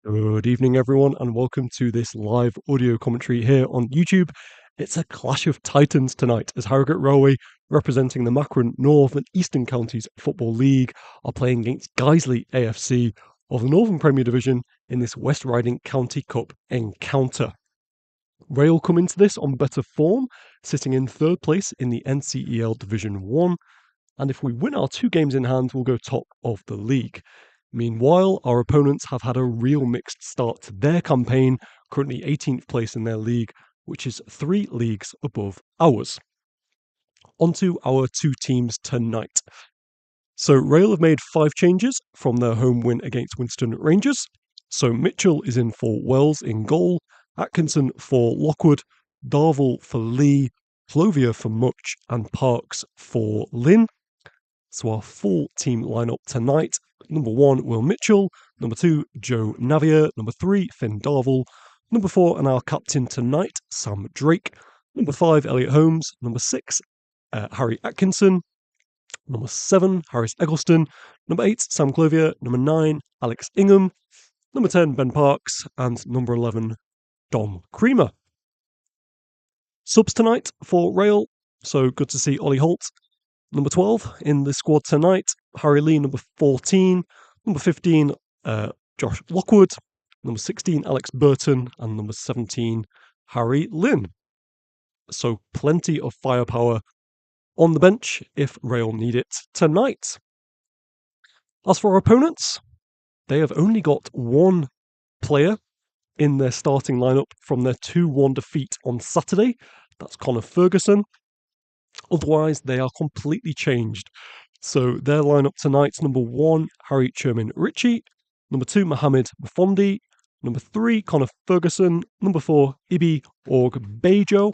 Good evening, everyone, and welcome to this live audio commentary here on YouTube. It's a clash of titans tonight as Harrogate Railway, representing the Macron North and Eastern Counties Football League, are playing against Guiseley AFC of the Northern Premier Division in this West Riding County Cup encounter. Rail come into this on better form, sitting in third place in the NCEL Division 1, and if we win our two games in hand, we'll go top of the league. Meanwhile, our opponents have had a real mixed start to their campaign, currently 18th place in their league, which is 3 leagues above ours. On to our two teams tonight. So, Rail have made 5 changes from their home win against Winston Rangers. So, Mitchell is in for Wells in goal, Atkinson for Lockwood, Darvel for Lee, Clovier for Much, and Parks for Lynn. So our full team lineup tonight: number 1, Will Mitchell; number 2, Joe Navier; number 3, Finn Darvel; number 4, and our captain tonight, Sam Drake; number 5, Elliot Holmes; number 6, Harry Atkinson; number 7, Harris Eggleston; number 8, Sam Clovier; number 9, Alex Ingham; number 10, Ben Parks; and number 11, Dom Creamer. Subs tonight for Rail, so good to see Ollie Holt. Number 12 in the squad tonight, Harry Lee. Number 14, number 15, Josh Lockwood. Number 16, Alex Burton. And number 17, Harry Lynn. So plenty of firepower on the bench if Rail need it tonight. As for our opponents, they have only got one player in their starting lineup from their 2-1 defeat on Saturday. That's Connor Ferguson. Otherwise, they are completely changed. So their lineup tonight's number 1, Harry Sherman Ritchie; number 2, Mohamed Mfondi; number 3, Connor Ferguson; number 4, Ibi Org Bejo;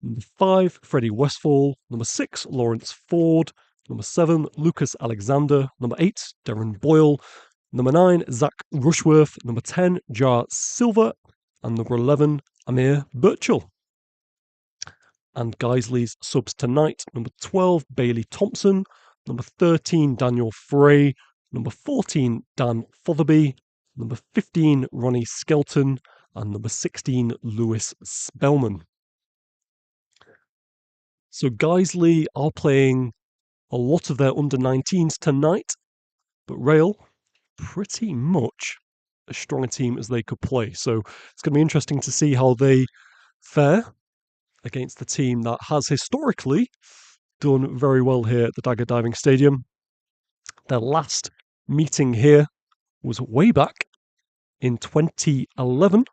number 5, Freddie Westfall; number 6, Lawrence Ford; number 7, Lucas Alexander; number 8, Darren Boyle; number 9, Zach Rushworth; number 10, Jar Silva; and number 11, Amir Birchall. And Guiseley's subs tonight: number 12, Bailey Thompson; number 13, Daniel Frey; number 14, Dan Fotherby; number 15, Ronnie Skelton; and number 16, Lewis Spellman. So Guiseley are playing a lot of their under-19s tonight, but Rail, pretty much as strong a team as they could play. So it's going to be interesting to see how they fare against the team that has historically done very well here at the Dagger Diving Stadium. Their last meeting here was way back in 2011,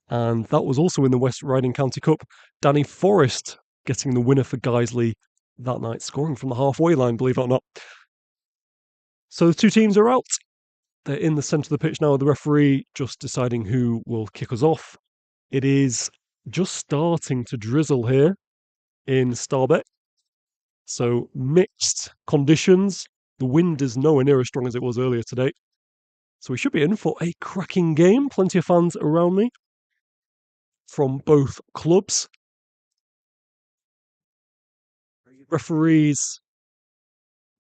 and that was also in the West Riding County Cup. Danny Forrest getting the winner for Guiseley that night, scoring from the halfway line, believe it or not. So the two teams are out. They're in the centre of the pitch now, with the referee just deciding who will kick us off. It is just starting to drizzle here in Starbeck. So mixed conditions. The wind is nowhere near as strong as it was earlier today. So we should be in for a cracking game. Plenty of fans around me from both clubs. Referees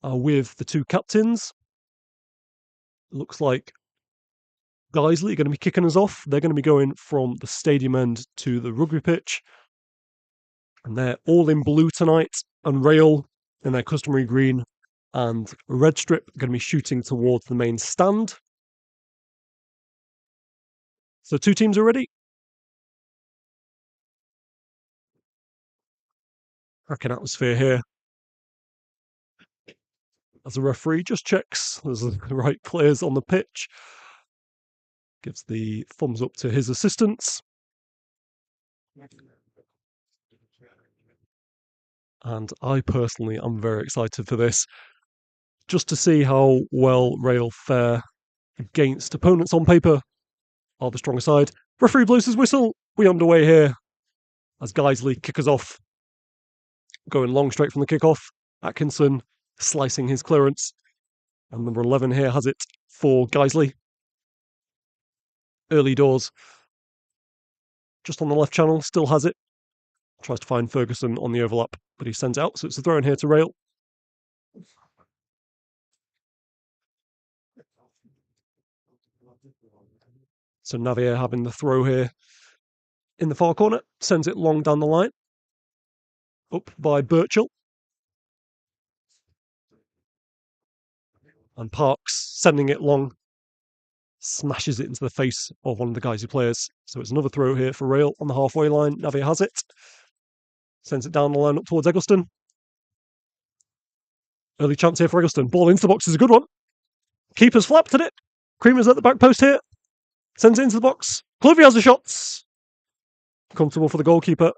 are with the two captains. Looks like Guiseley are going to be kicking us off. They're going to be going from the stadium end to the rugby pitch. And they're all in blue tonight, and Rail in their customary green and red strip are going to be shooting towards the main stand. So 2 teams are ready. Cracking atmosphere here. As the referee just checks there's the right players on the pitch. Gives the thumbs up to his assistants. And I personally am very excited for this, just to see how well Rail fare against opponents on paper are the stronger side. Referee blows his whistle. We underway here as Guiseley kick us off. Going long straight from the kickoff. Atkinson slicing his clearance. And number 11 here has it for Guiseley. Early doors. Just on the left channel, still has it. Tries to find Ferguson on the overlap, but he sends out, so it's a throw in here to Rail. So Navier having the throw here in the far corner, sends it long down the line, up by Birchall. And Parks sending it long, smashes it into the face of one of the Guiseley players. So it's another throw here for Rail on the halfway line. Navier has it, sends it down the line up towards Eggleston. Early chance here for Eggleston. Ball into the box is a good one. Keeper's flapped at it. Creamer's at the back post here. Sends it into the box. Clovey has the shots. Comfortable for the goalkeeper.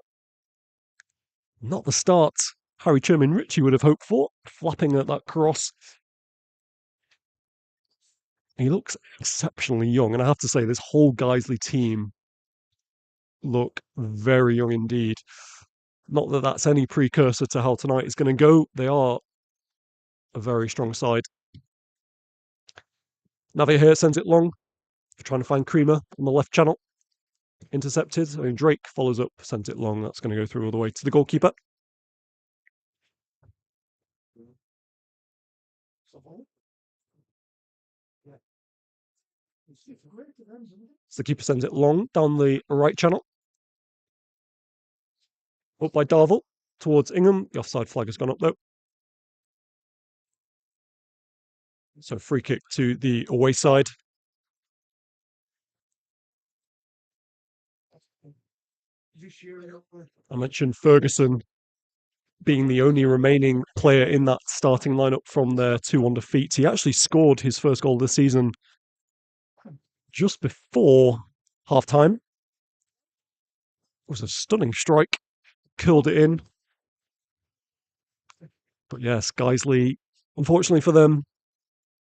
Not the start Harry Chermin Ritchie would have hoped for. Flapping at that cross. He looks exceptionally young. And I have to say, this whole Guiseley team look very young indeed. Not that that's any precursor to how tonight is going to go. They are a very strong side. Navier here sends it long. Trying to find Creamer on the left channel. Intercepted. I mean, Drake follows up, sends it long. That's going to go through all the way to the goalkeeper. So the keeper sends it long down the right channel. Up by Darville towards Ingham. The offside flag has gone up though. So free kick to the away side. I mentioned Ferguson being the only remaining player in that starting lineup from their 2-1 defeat. He actually scored his first goal of the season just before half-time. It was a stunning strike, curled it in. But yes, Guiseley, unfortunately for them,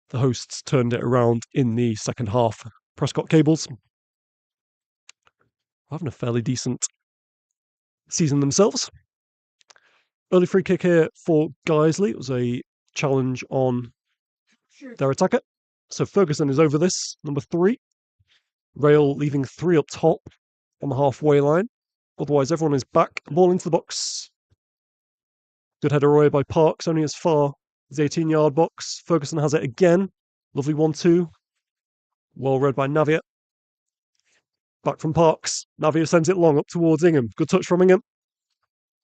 the hosts turned it around in the second half. Prescott Cables having a fairly decent season themselves. Early free kick here for Guiseley. It was a challenge on their attacker. So Ferguson is over this, number 3. Rail leaving 3 up top on the halfway line. Otherwise, everyone is back. Ball into the box. Good header away by Parks, only as far as 18-yard box. Ferguson has it again. Lovely 1-2. Well read by Navier. Back from Parks. Navier sends it long up towards Ingham. Good touch from Ingham.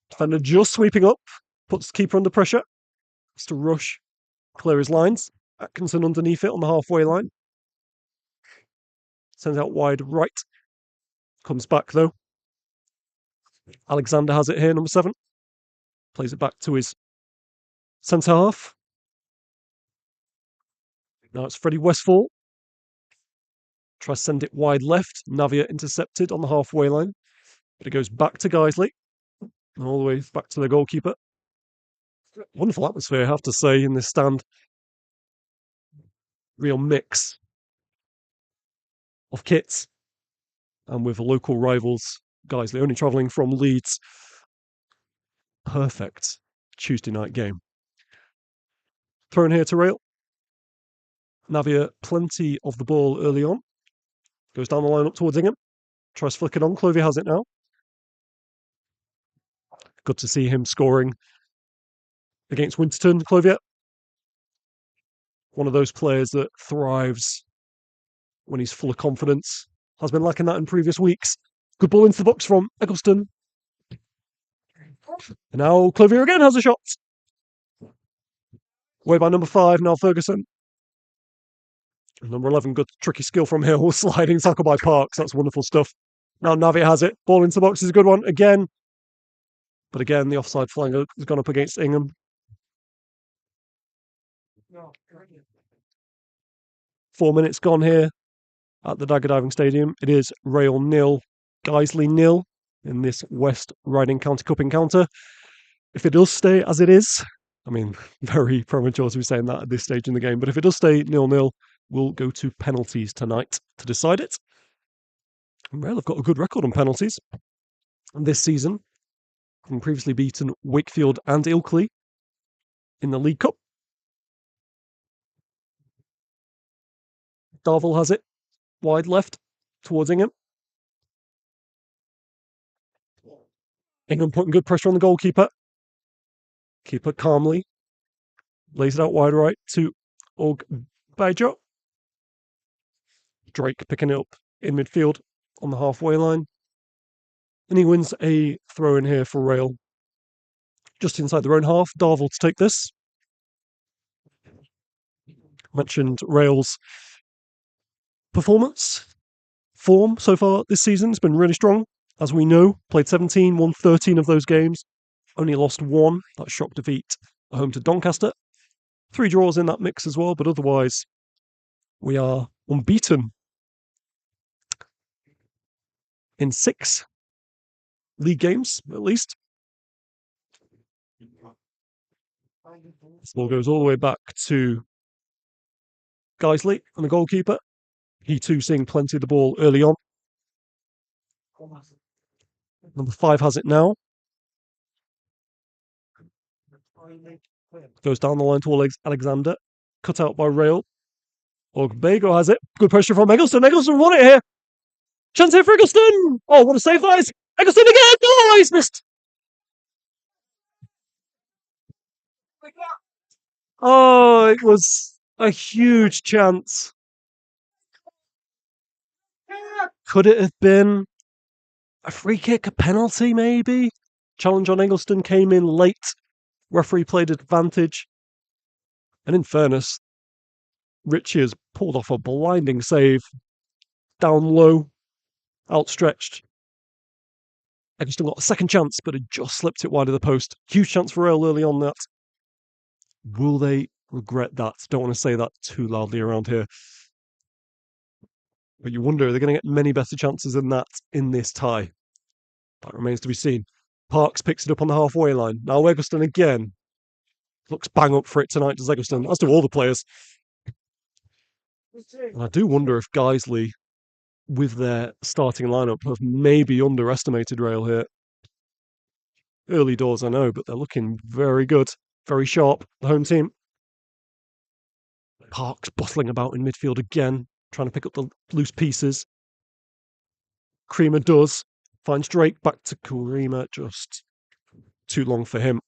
Defender just sweeping up. Puts keeper under pressure. Has to rush. Clear his lines. Atkinson underneath it on the halfway line. Sends out wide right. Comes back though. Alexander has it here, number 7. Plays it back to his centre half. Now it's Freddie Westfall. Tries to send it wide left. Navier intercepted on the halfway line. But it goes back to Guiseley. And all the way back to the goalkeeper. Wonderful atmosphere, I have to say, in this stand. Real mix of kits. And with local rivals, Guiseley only travelling from Leeds. Perfect Tuesday night game. Thrown here to Rail. Navier, plenty of the ball early on. Goes down the line up towards Ingham. Tries to flick it on. Clovey has it now. Good to see him scoring against Winterton. Clovier, one of those players that thrives when he's full of confidence. Has been lacking that in previous weeks. Good ball into the box from Eggleston. And now Clovier again has a shot. Way by number 5, now Ferguson. Number 11, good tricky skill from Hill. Sliding tackle by Parks. That's wonderful stuff. Now Navier has it. Ball into the box is a good one again. But again, the offside flag has gone up against Ingham. 4 minutes gone here at the Dagger Diving Stadium. It is Rail 0, Guiseley 0 in this West Riding County Cup encounter. If it does stay as it is, I mean, very premature to be saying that at this stage in the game, but if it does stay 0-0, we'll go to penalties tonight to decide it. And Rail have got a good record on penalties this season, having previously beaten Wakefield and Ilkley in the League Cup. Darville has it, wide left, towards Ingham. Ingham putting good pressure on the goalkeeper. Keeper calmly lays it out wide right to Ogbejo. Drake picking it up in midfield on the halfway line. And he wins a throw in here for Rail. Just inside their own half, Darvel to take this. Mentioned Rail's form so far this season has been really strong. As we know, played 17, won 13 of those games, only lost one. That shock defeat at home to Doncaster. 3 draws in that mix as well, but otherwise we are unbeaten in 6 league games, at least. This ball goes all the way back to Guiseley and the goalkeeper. He too seeing plenty of the ball early on. Number 5 has it now. Goes down the line towards Alexander. Cut out by Rail. Ogbago has it. Good pressure from Eggleston. Eggleston won it here. Chance here for Eggleston. Oh, what a save that is. Eggleston again. Oh, he's missed. Oh, it was a huge chance. Could it have been a free kick, a penalty maybe? Challenge on Eggleston came in late. Referee played advantage. And in fairness, Richie has pulled off a blinding save. Down low, outstretched. Eggleston got a second chance, but it just slipped it wide of the post. Huge chance for Rail early on that. Will they regret that? Don't want to say that too loudly around here. But you wonder, are they going to get many better chances than that in this tie? That remains to be seen. Parks picks it up on the halfway line. Now Eggleston again. Looks bang up for it tonight, does Eggleston, as do all the players. And I do wonder if Guiseley, with their starting lineup, have maybe underestimated Rail here. Early doors, I know, but they're looking very good, very sharp, the home team. Parks bustling about in midfield again, trying to pick up the loose pieces. Creamer does. Finds Drake back to Creamer, just too long for him.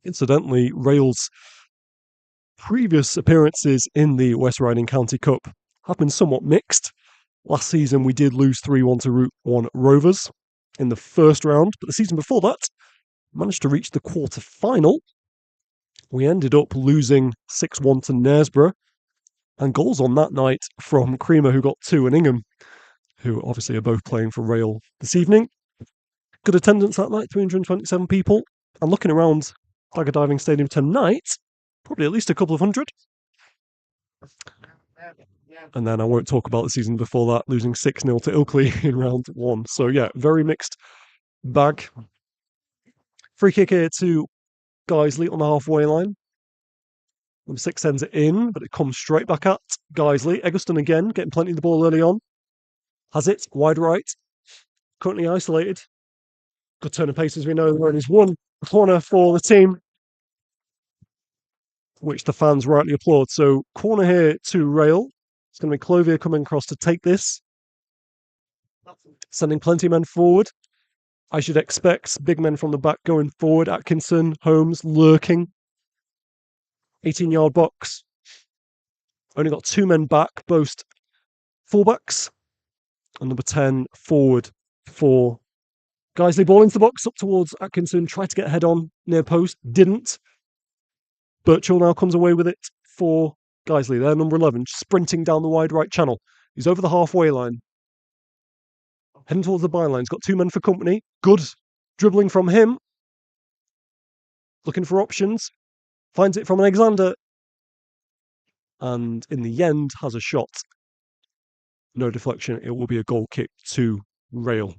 Incidentally, Rail's previous appearances in the West Riding County Cup have been somewhat mixed. Last season, we did lose 3-1 to Route 1 Rovers in the first round, but the season before that, managed to reach the quarter-final. We ended up losing 6-1 to Knaresborough, and goals on that night from Creamer, who got 2, and Ingham, who obviously are both playing for Rail this evening. Good attendance that night, 327 people. And looking around Dagger Diving Stadium tonight, probably at least a couple of hundred. And then I won't talk about the season before that, losing 6-0 to Ilkley in round 1. So yeah, very mixed bag. Free kick here to Guiseley on the halfway line. Number 6 sends it in, but it comes straight back at Guiseley. Eggleston again, getting plenty of the ball early on. Has it, wide right. Currently isolated. Good turn of pace, as we know, where it is one corner for the team, which the fans rightly applaud. So corner here to Rail. It's going to be Clothier coming across to take this. Sending plenty of men forward. I should expect big men from the back going forward. Atkinson, Holmes lurking. 18-yard box. Only got 2 men back, both fullbacks. And number 10 forward for Guiseley. Ball into the box, up towards Atkinson. Tried to get head on near post. Didn't. Birchall now comes away with it for Guiseley. They're number 11, sprinting down the wide right channel. He's over the halfway line. Heading towards the byline. He's got 2 men for company. Good dribbling from him. Looking for options. Finds it from Alexander. And in the end, has a shot. No deflection. It will be a goal kick to Rail.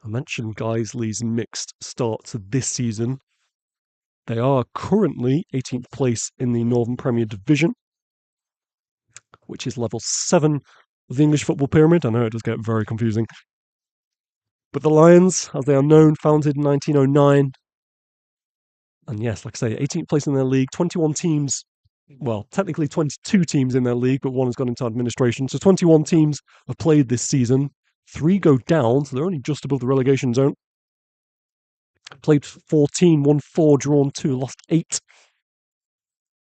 I mentioned Guiseley's mixed start to this season. They are currently 18th place in the Northern Premier Division, which is level 7 of the English football pyramid. I know it does get very confusing. But the Lions, as they are known, founded in 1909. And yes, like I say, 18th place in their league, 21 teams. Well, technically 22 teams in their league, but one has gone into administration. So 21 teams have played this season. 3 go down, so they're only just above the relegation zone. Played 14, won 4, drawn 2, lost 8.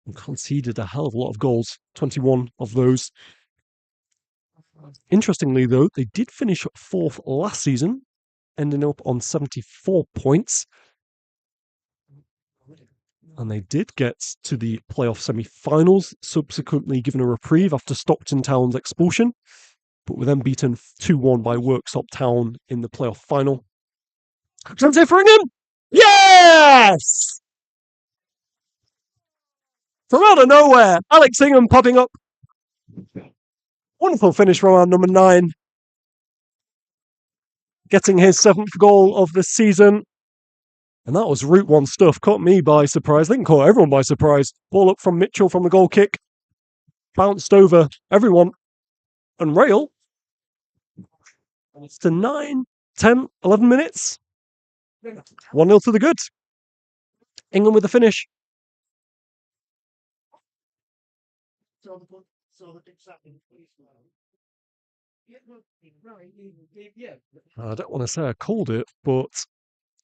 And conceded a hell of a lot of goals, 21 of those. Interestingly, though, they did finish 4th last season, ending up on 74 points. And they did get to the playoff semi-finals, subsequently given a reprieve after Stockton Town's expulsion, but were then beaten 2-1 by Worksop Town in the playoff final. Chance for him! Yes! From out of nowhere, Alex Ingham popping up. Wonderful finish from our number 9. Getting his 7th goal of the season. And that was Route 1 stuff. Caught me by surprise. I think caught everyone by surprise. Ball up from Mitchell from the goal kick. Bounced over everyone. And Rail. It's to 9, 10, 11 minutes. 1-0 to the good. England with the finish. I don't want to say I called it, but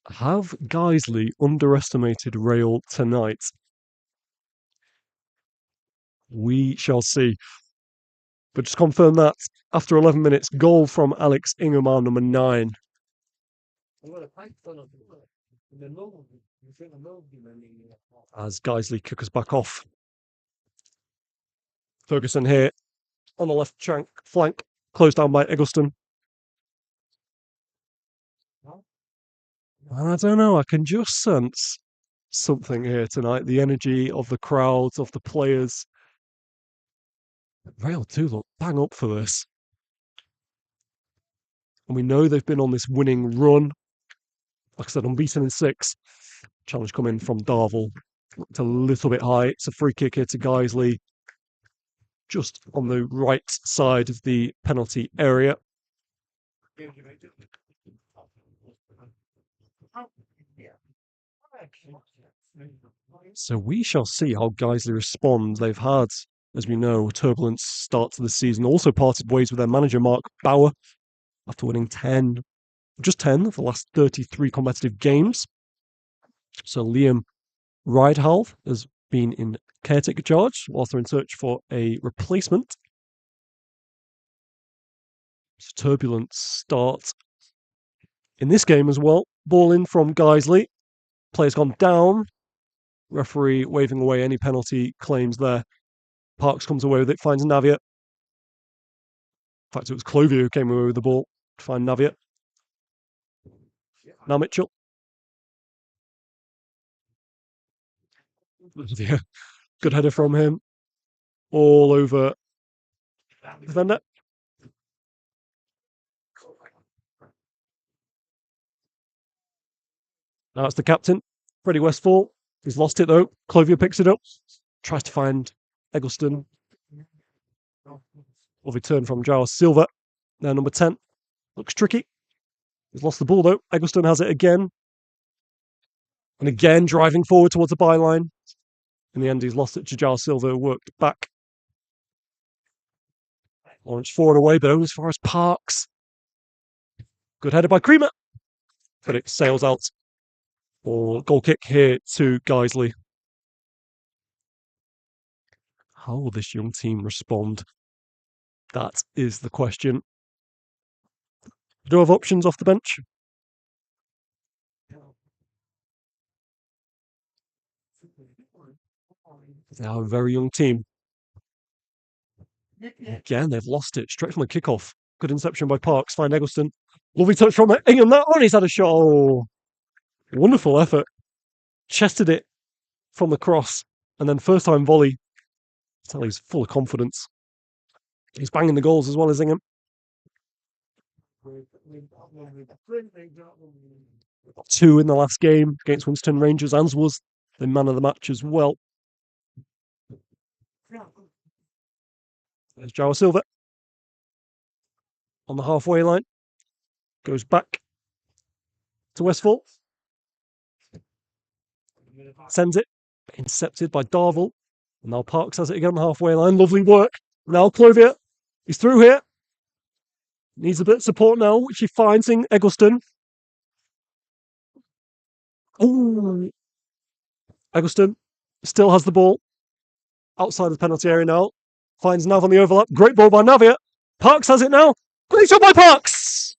have Guiseley underestimated Rail tonight? We shall see. But just confirm that after 11 minutes, goal from Alex Ingham, number 9. As Guiseley kick us back off. Ferguson here on the left flank, closed down by Eggleston. I don't know, I can just sense something here tonight. The energy of the crowds, of the players. Rail do look bang up for this. And we know they've been on this winning run. Like I said, unbeaten in 6. Challenge coming from Darvel. Looked a little bit high. It's a free kick here to Guiseley. Just on the right side of the penalty area. So we shall see how Guiseley respond. They've had, as we know, a turbulent start to the season. Also parted ways with their manager, Mark Bauer, after winning 10 of the last 33 competitive games. So Liam Ridehalve has been in caretaker charge whilst they're in search for a replacement. It's a turbulent start in this game as well. Ball in from Guiseley. Player's gone down. Referee waving away any penalty claims there. Parks comes away with it, finds Navia. In fact, it was Clovier who came away with the ball to find Navia. Now Mitchell. Yeah, good header from him. All over defender. Now it's the captain, Freddie Westfall. He's lost it though. Clovier picks it up. Tries to find Eggleston. Lovely turn from Giles Silva. Now number 10. Looks tricky. He's lost the ball though. Eggleston has it again. And again, driving forward towards the byline. In the end, he's lost it to Giles Silva, worked back. Launched forward away, but only as far as Parks. Good header by Creamer. But it sails out. Or goal kick here to Guiseley. How will this young team respond? That is the question. Do you have options off the bench? They are a very young team. Again, they've lost it straight from the kickoff. Good interception by Parks. Find Eggleston. Lovely touch from Ingham. That one, he's had a shot. Oh, wonderful effort. Chested it from the cross. And then first time volley. Tell he's full of confidence. He's banging the goals as well as Ingham. 2 in the last game against Winston Rangers. Ans was the man of the match as well. There's Giles Silva on the halfway line. Goes back to Westfall. Sends it. Intercepted by Darvel. And now Parks has it again on the halfway line. Lovely work. Now Clovier. He's through here. Needs a bit of support now, which he finds in Eggleston. Oh, Eggleston still has the ball outside the penalty area now. Finds Nav on the overlap. Great ball by Navia. Parks has it now. Great shot by Parks.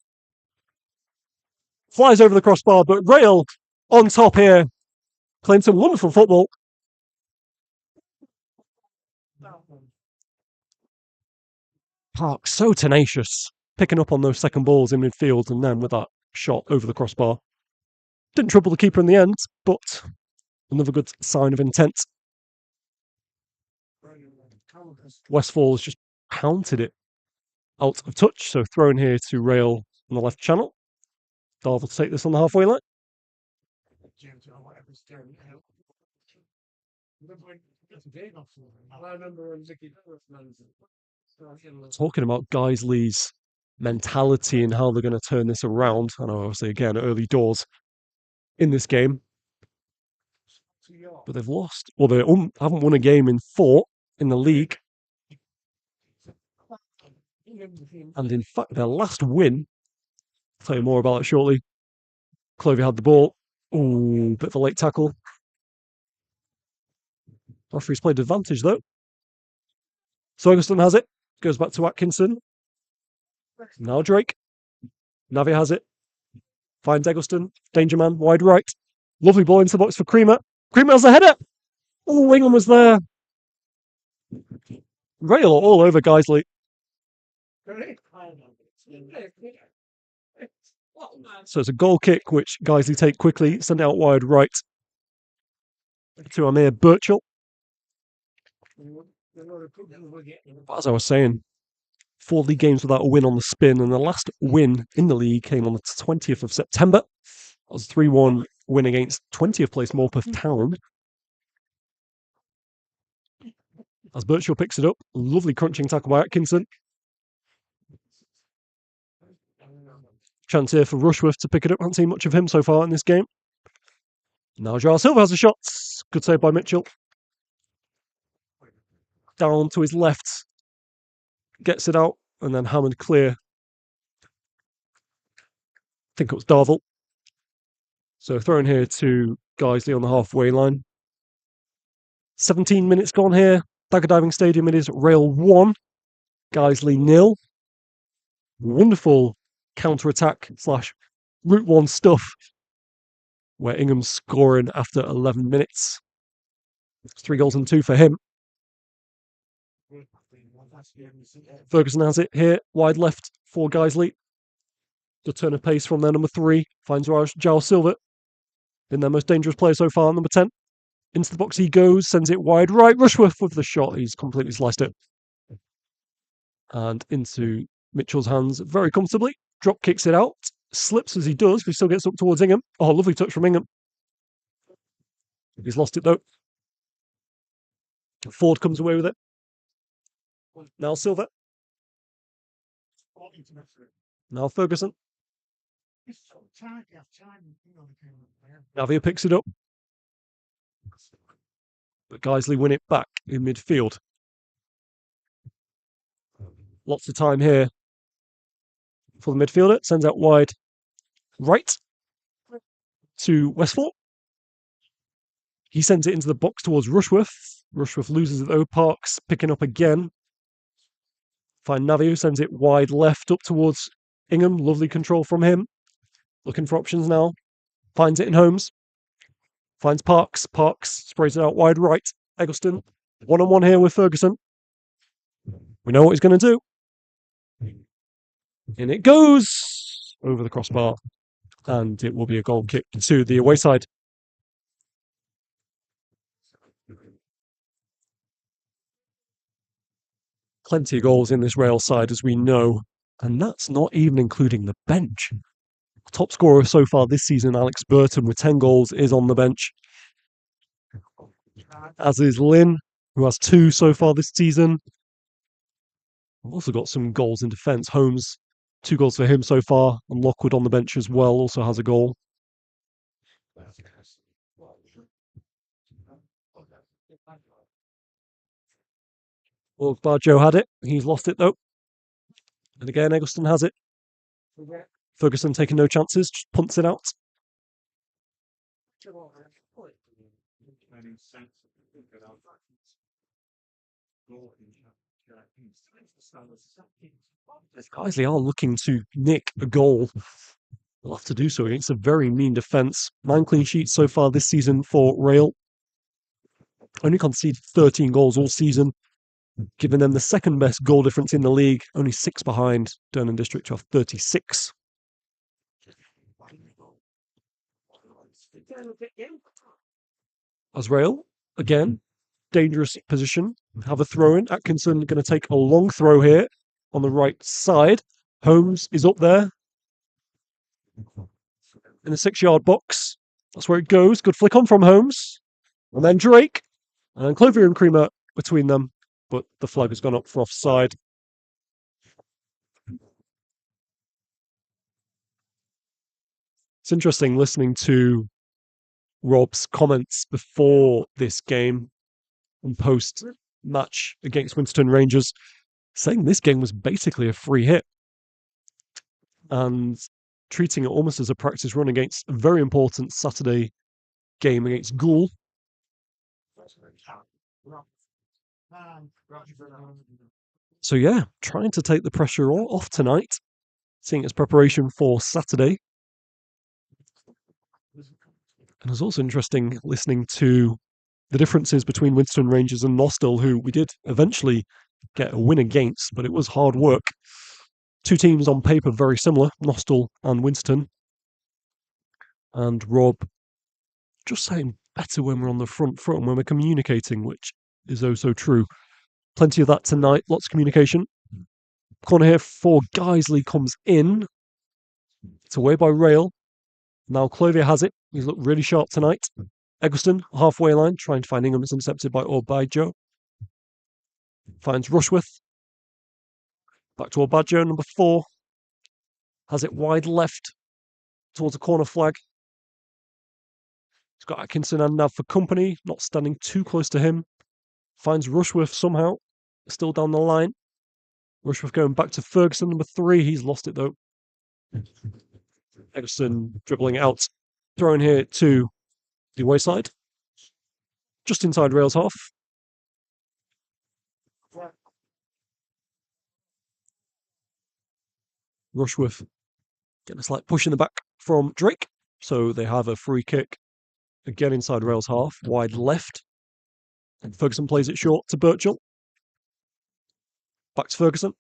Flies over the crossbar, but Rail on top here. Playing some wonderful football. Parks so tenacious, picking up on those second balls in midfield, and then with that shot over the crossbar. Didn't trouble the keeper in the end, but another good sign of intent. Westfall has just pounded it out of touch, so thrown here to Rail on the left channel. Darvel to take this on the halfway line. Talking about Guiseley's mentality and how they're going to turn this around. I know, obviously, again, early doors in this game. But they've lost. Well, they haven't won a game in 4 in the league. And in fact, their last win, I'll tell you more about it shortly. Clovey had the ball. Ooh, bit of a late tackle. Referee's played advantage, though. Ferguson has it. Goes back to Atkinson. Now Drake. Navi has it. Finds Eggleston. Danger man, wide right. Lovely ball into the box for Creamer. Creamer has a header. Oh, Ingham was there. Rail all over Guiseley. So it's a goal kick, which Guiseley take quickly. Send it out wide right to Amir Birchall. As I was saying, 4 league games without a win on the spin, and the last win in the league came on the 20th of September. That was a 3-1 win against 20th place Morpeth Town. As Birchall picks it up, lovely crunching tackle by Atkinson. Chance here for Rushworth to pick it up. Haven't seen much of him so far in this game. Now Joao Silva has a shot. Good save by Mitchell. Down to his left. Gets it out, and then Hammond clear. I think it was Darvel. So thrown here to Guiseley on the halfway line. 17 minutes gone here. Dagger Diving Stadium, it is Rail 1, Guiseley 0. Wonderful counter-attack / Route 1 stuff, where Ingham's scoring after 11 minutes. It's 3 goals and 2 for him. Ferguson has it here, wide left for Guiseley. The turn of pace from their number 3, finds Joao Silva, been their most dangerous player so far, number 10. Into the box he goes, sends it wide right. Rushworth with the shot, he's completely sliced it. And into Mitchell's hands very comfortably. Drop kicks it out, slips as he does, but he still gets up towards Ingham. Oh, lovely touch from Ingham. He's lost it though. Ford comes away with it. Now Silva. Now Ferguson. Navia picks it up. But Guiseley win it back in midfield. Lots of time here for the midfielder. Sends out wide right to Westfall. He sends it into the box towards Rushworth. Rushworth loses it though. Parks picking up again. Find Navio, sends it wide left up towards Ingham. Lovely control from him. Looking for options now. Finds it in Holmes. Finds Parks. Parks sprays it out wide right. Eggleston. 1-on-1 here with Ferguson. We know what he's going to do. In it goes. Over the crossbar. And it will be a goal kick to the away side. Plenty of goals in this Rail side, as we know. And that's not even including the bench. Top scorer so far this season, Alex Burton, with 10 goals, is on the bench. As is Lynn, who has 2 so far this season. We've also got some goals in defence. Holmes, 2 goals for him so far. And Lockwood on the bench as well, also has a goal. Well, Barjo had it. He's lost it though. And again, Eggleston has it. Ferguson taking no chances, just punts it out. Guiseley are looking to nick a goal. They'll have to do so against a very mean defence. 9 clean sheets so far this season for Rail. Only conceded 13 goals all season, giving them the second best goal difference in the league, only 6 behind Durham District of 36. As Rail, again, dangerous position. Have a throw in. Atkinson going to take a long throw here on the right side. Holmes is up there in the 6-yard box. That's where it goes. Good flick on from Holmes. And then Drake and Clover and Creamer between them. But the flag has gone up for offside. It's interesting listening to Rob's comments before this game and post match against Winterton Rangers, saying this game was basically a free hit and treating it almost as a practice run against a very important Saturday game against Goole. So yeah, trying to take the pressure off tonight, seeing its preparation for Saturday. And it's also interesting listening to the differences between Winterton Rangers and Nostell, who we did eventually get a win against, but it was hard work. 2 teams on paper very similar, Nostell and Winterton. And Rob just saying better when we're on the front foot and when we're communicating, which is oh so true. Plenty of that tonight, lots of communication. Corner here for Guiseley comes in. It's away by Rail. Now Clovier has it. He's looked really sharp tonight. Eggleston, halfway line, trying to find Ingham. It's intercepted by Orbajo. Finds Rushworth. Back to Orbajo, number 4. Has it wide left towards the corner flag. He's got Atkinson and Nav for company, not standing too close to him. Finds Rushworth somehow, still down the line. Rushworth going back to Ferguson, number 3. He's lost it though. Eggleston dribbling out. Throwing here to the away side. Just inside Rail's half. Rushworth getting a slight push in the back from Drake. So they have a free kick again inside Rail's half, wide left. And Ferguson plays it short to Birchall. Back to Ferguson.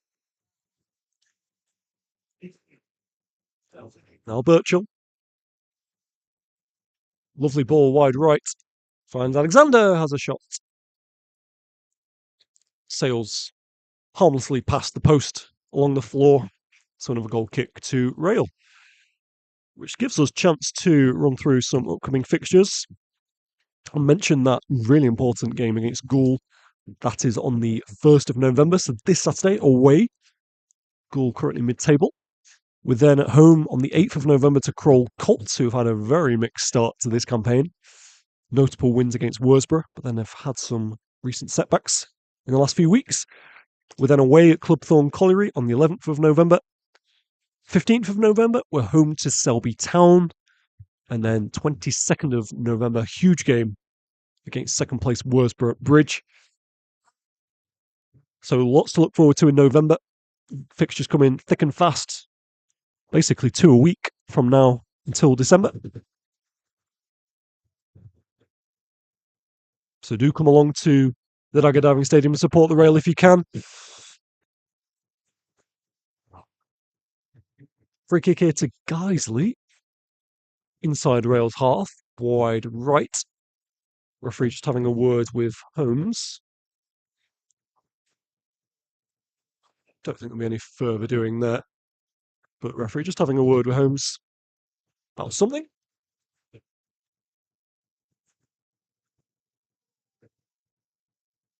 Now Birchall. Lovely ball wide right. Finds Alexander, has a shot. Sails harmlessly past the post along the floor. So another goal kick to Rail, which gives us a chance to run through some upcoming fixtures. I mentioned that really important game against Goole. That is on the 1st of November, so this Saturday away. Goole currently mid-table. We're then at home on the 8th of November to Kroll Colts, who have had a very mixed start to this campaign. Notable wins against Worsborough, but then have had some recent setbacks in the last few weeks. We're then away at Clubthorne Colliery on the 11th of November. 15th of November, we're home to Selby Town. And then 22nd of November, huge game against second place Worsborough Bridge. So lots to look forward to in November. Fixtures come in thick and fast. Basically 2 a week from now until December. So do come along to the Dagger Diving Stadium and support the Rail if you can. Free kick here to Guiseley. Inside Rail's half, wide right. Referee just having a word with Holmes. Don't think there'll be any further doing there. But referee just having a word with Holmes about something.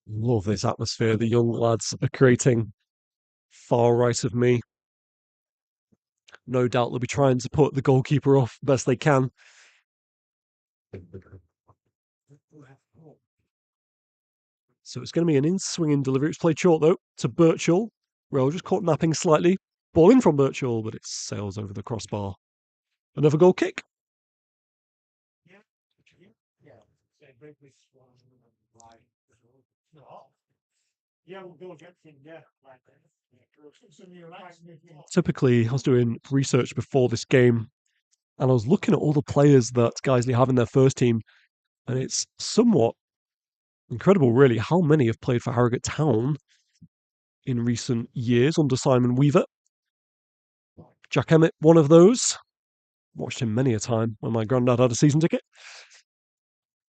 Love this atmosphere the young lads are creating far right of me. No doubt they'll be trying to put the goalkeeper off best they can. So it's going to be an in-swinging delivery. It's played short though to Birchall. Rail just caught napping slightly. Ball in from Birchall, but it sails over the crossbar. Another goal kick. Typically, I was doing research before this game, and I was looking at all the players that Guiseley have in their first team, and it's somewhat incredible, really, how many have played for Harrogate Town in recent years under Simon Weaver. Jack Emmett, one of those. Watched him many a time when my granddad had a season ticket.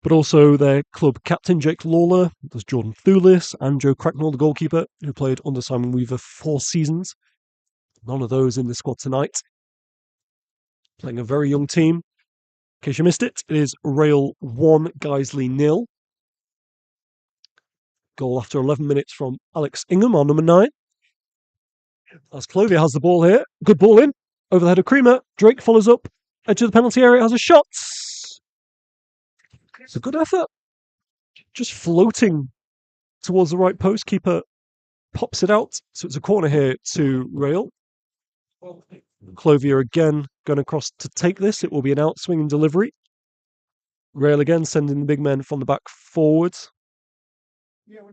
But also their club captain, Jake Lawler. There's Jordan Thulis and Joe Cracknell, the goalkeeper, who played under Simon Weaver 4 seasons. None of those in the squad tonight. Playing a very young team. In case you missed it, it is Rail 1, Guiseley 0. Goal after 11 minutes from Alex Ingham, our number 9. As Clothier has the ball here. Good ball in. Over the head of Creamer. Drake follows up. Edge of the penalty area, has a shot. It's a good effort. Just floating towards the right post. Keeper pops it out. So it's a corner here to Rail. Clothier again going across to take this. It will be an outswing and delivery. Rail again sending the big men from the back forward.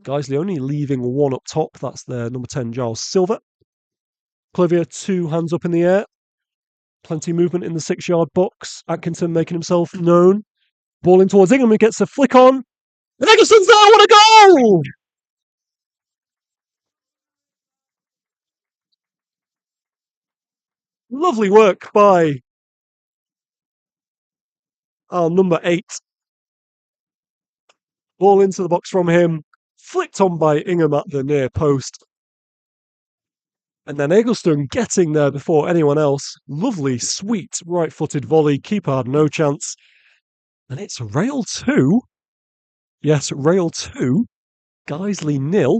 Guiseley only leaving one up top. That's their number 10, Giles Silver. Clothier 2 hands up in the air. Plenty of movement in the 6-yard box. Atkinson making himself known. Ball in towards Ingham. He gets a flick on. And Eggleston's there. What a goal! Lovely work by our number 8. Ball into the box from him. Flicked on by Ingham at the near post. And then Eggleston getting there before anyone else. Lovely, sweet, right-footed volley. Keeper had no chance. And it's Rail 2. Yes, Rail 2. Guiseley 0.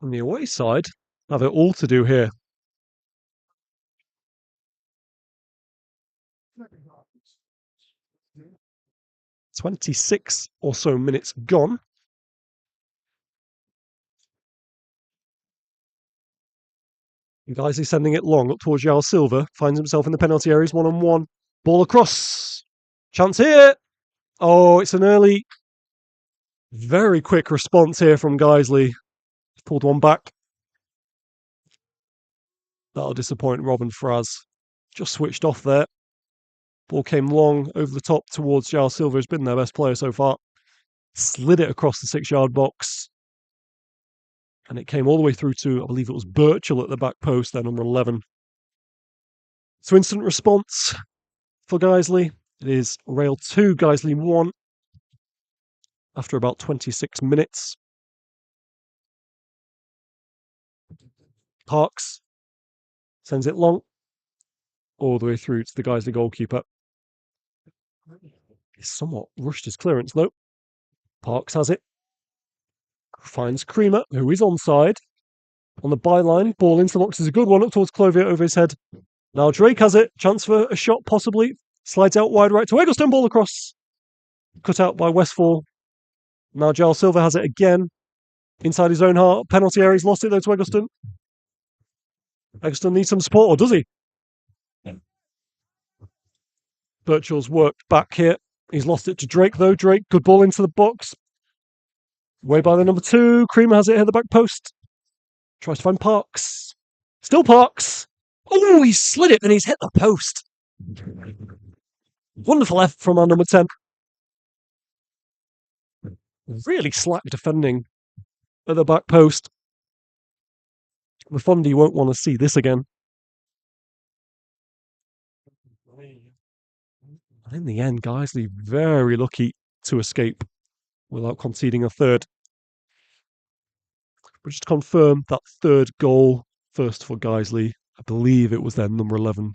On the away side, have it all to do here. 26 or so minutes gone. Guiseley sending it long up towards Giles Silver. Finds himself in the penalty areas, 1-on-1. Ball across. Chance here. Oh, it's an early, very quick response here from Guiseley. Pulled one back. That'll disappoint Robin Fraz. Just switched off there. Ball came long over the top towards Giles Silver, who's been their best player so far. Slid it across the 6-yard box. And it came all the way through to, I believe it was Birchall at the back post, their number 11. So instant response for Guiseley. It is Rail 2, Guiseley 1. After about 26 minutes. Parks sends it long. All the way through to the Guiseley goalkeeper. He's somewhat rushed his clearance though. Parks has it. Finds Creamer, who is onside. On the byline, ball into the box is a good one up towards Clothier over his head. Now Drake has it. Chance for a shot possibly. Slides out wide right to Eggleston, ball across. Cut out by Westfall. Now Giles Silver has it again. Inside his own heart. Penalty area. He's lost it though to Eggleston. Eggleston needs some support, or does he? Birchall's worked back here. He's lost it to Drake though. Drake, good ball into the box. Way by the number 2. Creamer has it at the back post. Tries to find Parks. Still Parks. Oh, he slid it and he's hit the post. Wonderful effort from our number 10. Really slack defending at the back post. Refondi won't want to see this again. And in the end, Guiseley very lucky to escape without conceding a third. But just to confirm that third goal, first for Guiseley, I believe it was their number 11,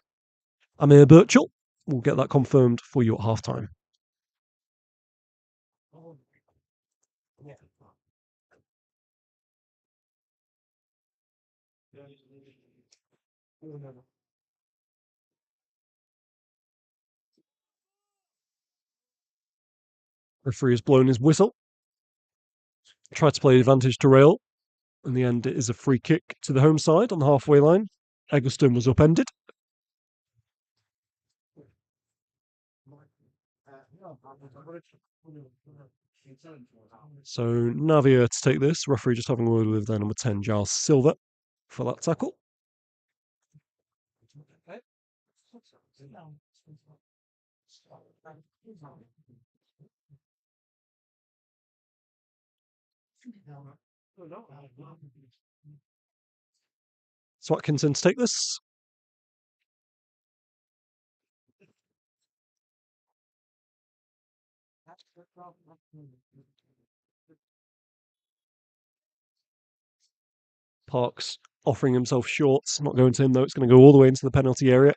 Amir Birchall. We'll get that confirmed for you at halftime. Referee has blown his whistle. Tried to play advantage to Rail. In the end, it is a free kick to the home side on the halfway line. Eggleston was upended. So Navia to take this. Referee just having a word with their number 10, Giles Silver, for that tackle. So Atkinson to take this. Parks offering himself short. Not going to him though. It's going to go all the way into the penalty area.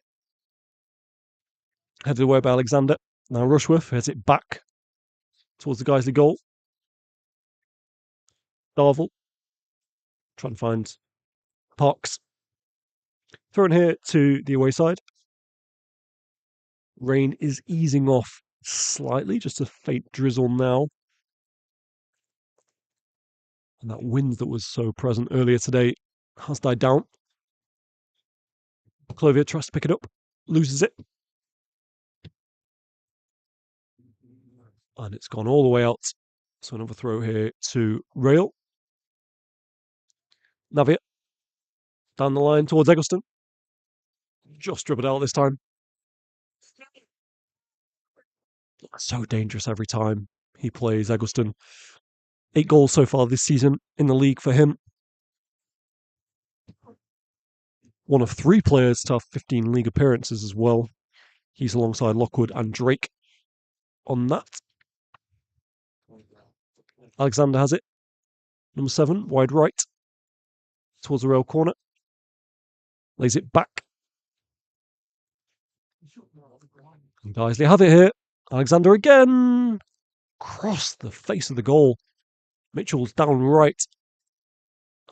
Headed away by Alexander. Now Rushworth heads it back towards the Guiseley goal. Darvel trying to find Parks. Thrown here to the away side. Rain is easing off slightly, just a faint drizzle now. And that wind that was so present earlier today has died down. Clovier tries to pick it up, loses it. And it's gone all the way out. So another throw here to Rail. Navia down the line towards Eggleston. Just dribbled out this time. So dangerous every time he plays, Eggleston. 8 goals so far this season in the league for him. One of 3 players to have 15 league appearances as well. He's alongside Lockwood and Drake on that. Alexander has it. Number 7, wide right. Towards the rail corner. Lays it back. And Guiseley have it here. Alexander again. Across the face of the goal. Mitchell's down right.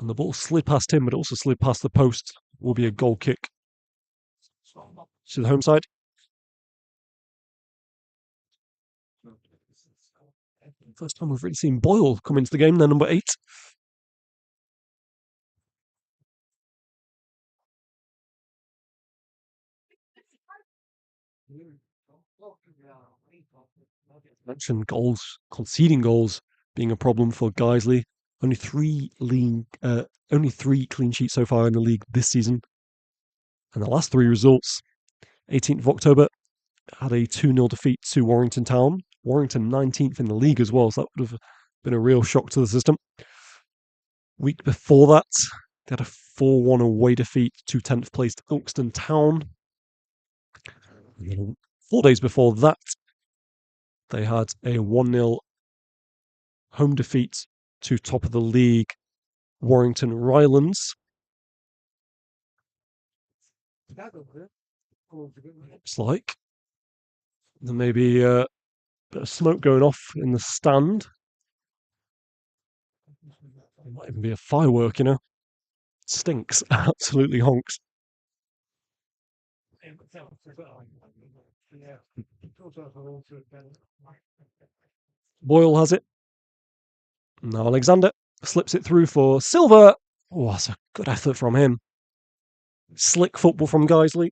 And the ball slid past him, but also slid past the post. Will be a goal kick to the home side. First time we've really seen Boyle come into the game, then number 8. Mentioned goals, conceding goals being a problem for Guiseley. Only 3 clean sheets so far in the league this season. And the last 3 results, 18th of October, had a 2-0 defeat to Warrington Town. Warrington 19th in the league as well, so that would have been a real shock to the system. Week before that, they had a 4-1 away defeat to 10th placed Ilkeston Town. 4 days before that, they had a 1-0 home defeat to top of the league Warrington Rylands. Looks like there may be a bit of smoke going off in the stand. It might even be a firework, you know. It stinks. Absolutely honks. Boyle has it. Now Alexander slips it through for Silver. Oh, that's a good effort from him. Slick football from Guiseley.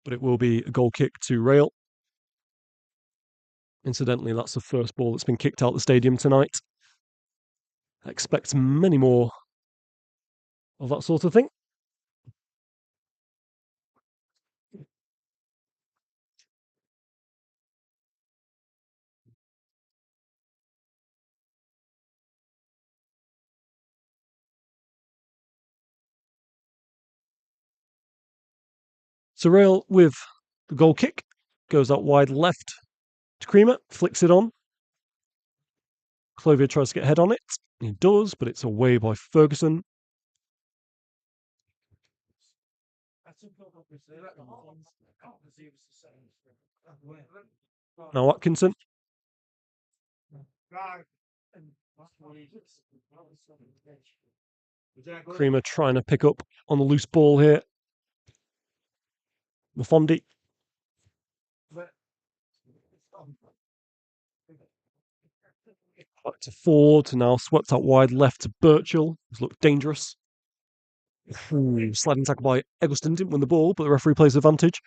But it will be a goal kick to Rail. Incidentally, that's the first ball that's been kicked out the stadium tonight. I expect many more of that sort of thing. So Rail with the goal kick goes out wide left to Creamer, flicks it on. Clovier tries to get a head on it. He does, but it's away by Ferguson. Now Atkinson. Creamer trying to pick up on the loose ball here. Mafondi. Back to Ford, now swept out wide left to Birchall, who's looked dangerous. Ooh, sliding tackle by Eggleston, didn't win the ball, but the referee plays advantage.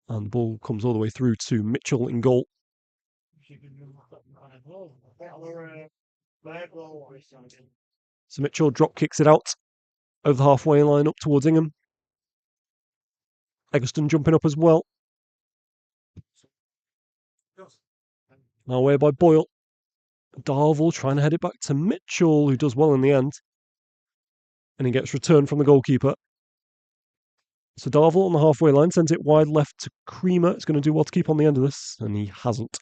And the ball comes all the way through to Mitchell in goal. So Mitchell drop kicks it out over the halfway line up towards Ingham. Eggleston jumping up as well. Now away by Boyle. Darvel trying to head it back to Mitchell, who does well in the end. And he gets returned from the goalkeeper. So Darvel on the halfway line sends it wide left to Creamer. It's going to do well to keep on the end of this, and he hasn't.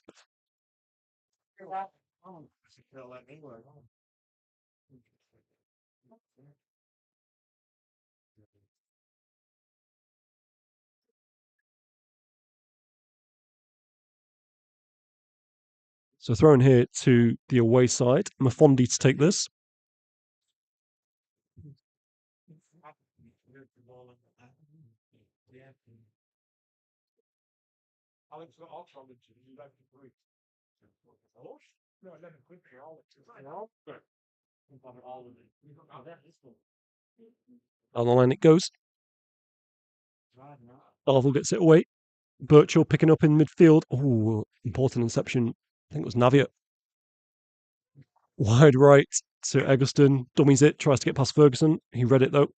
So thrown here to the away side. Mafondi to take this. On the line it goes. Darvel gets it away. Birchall picking up in midfield. Oh, important inception. I think it was Navia. Wide right to Eggleston. Dummies it. Tries to get past Ferguson. He read it though.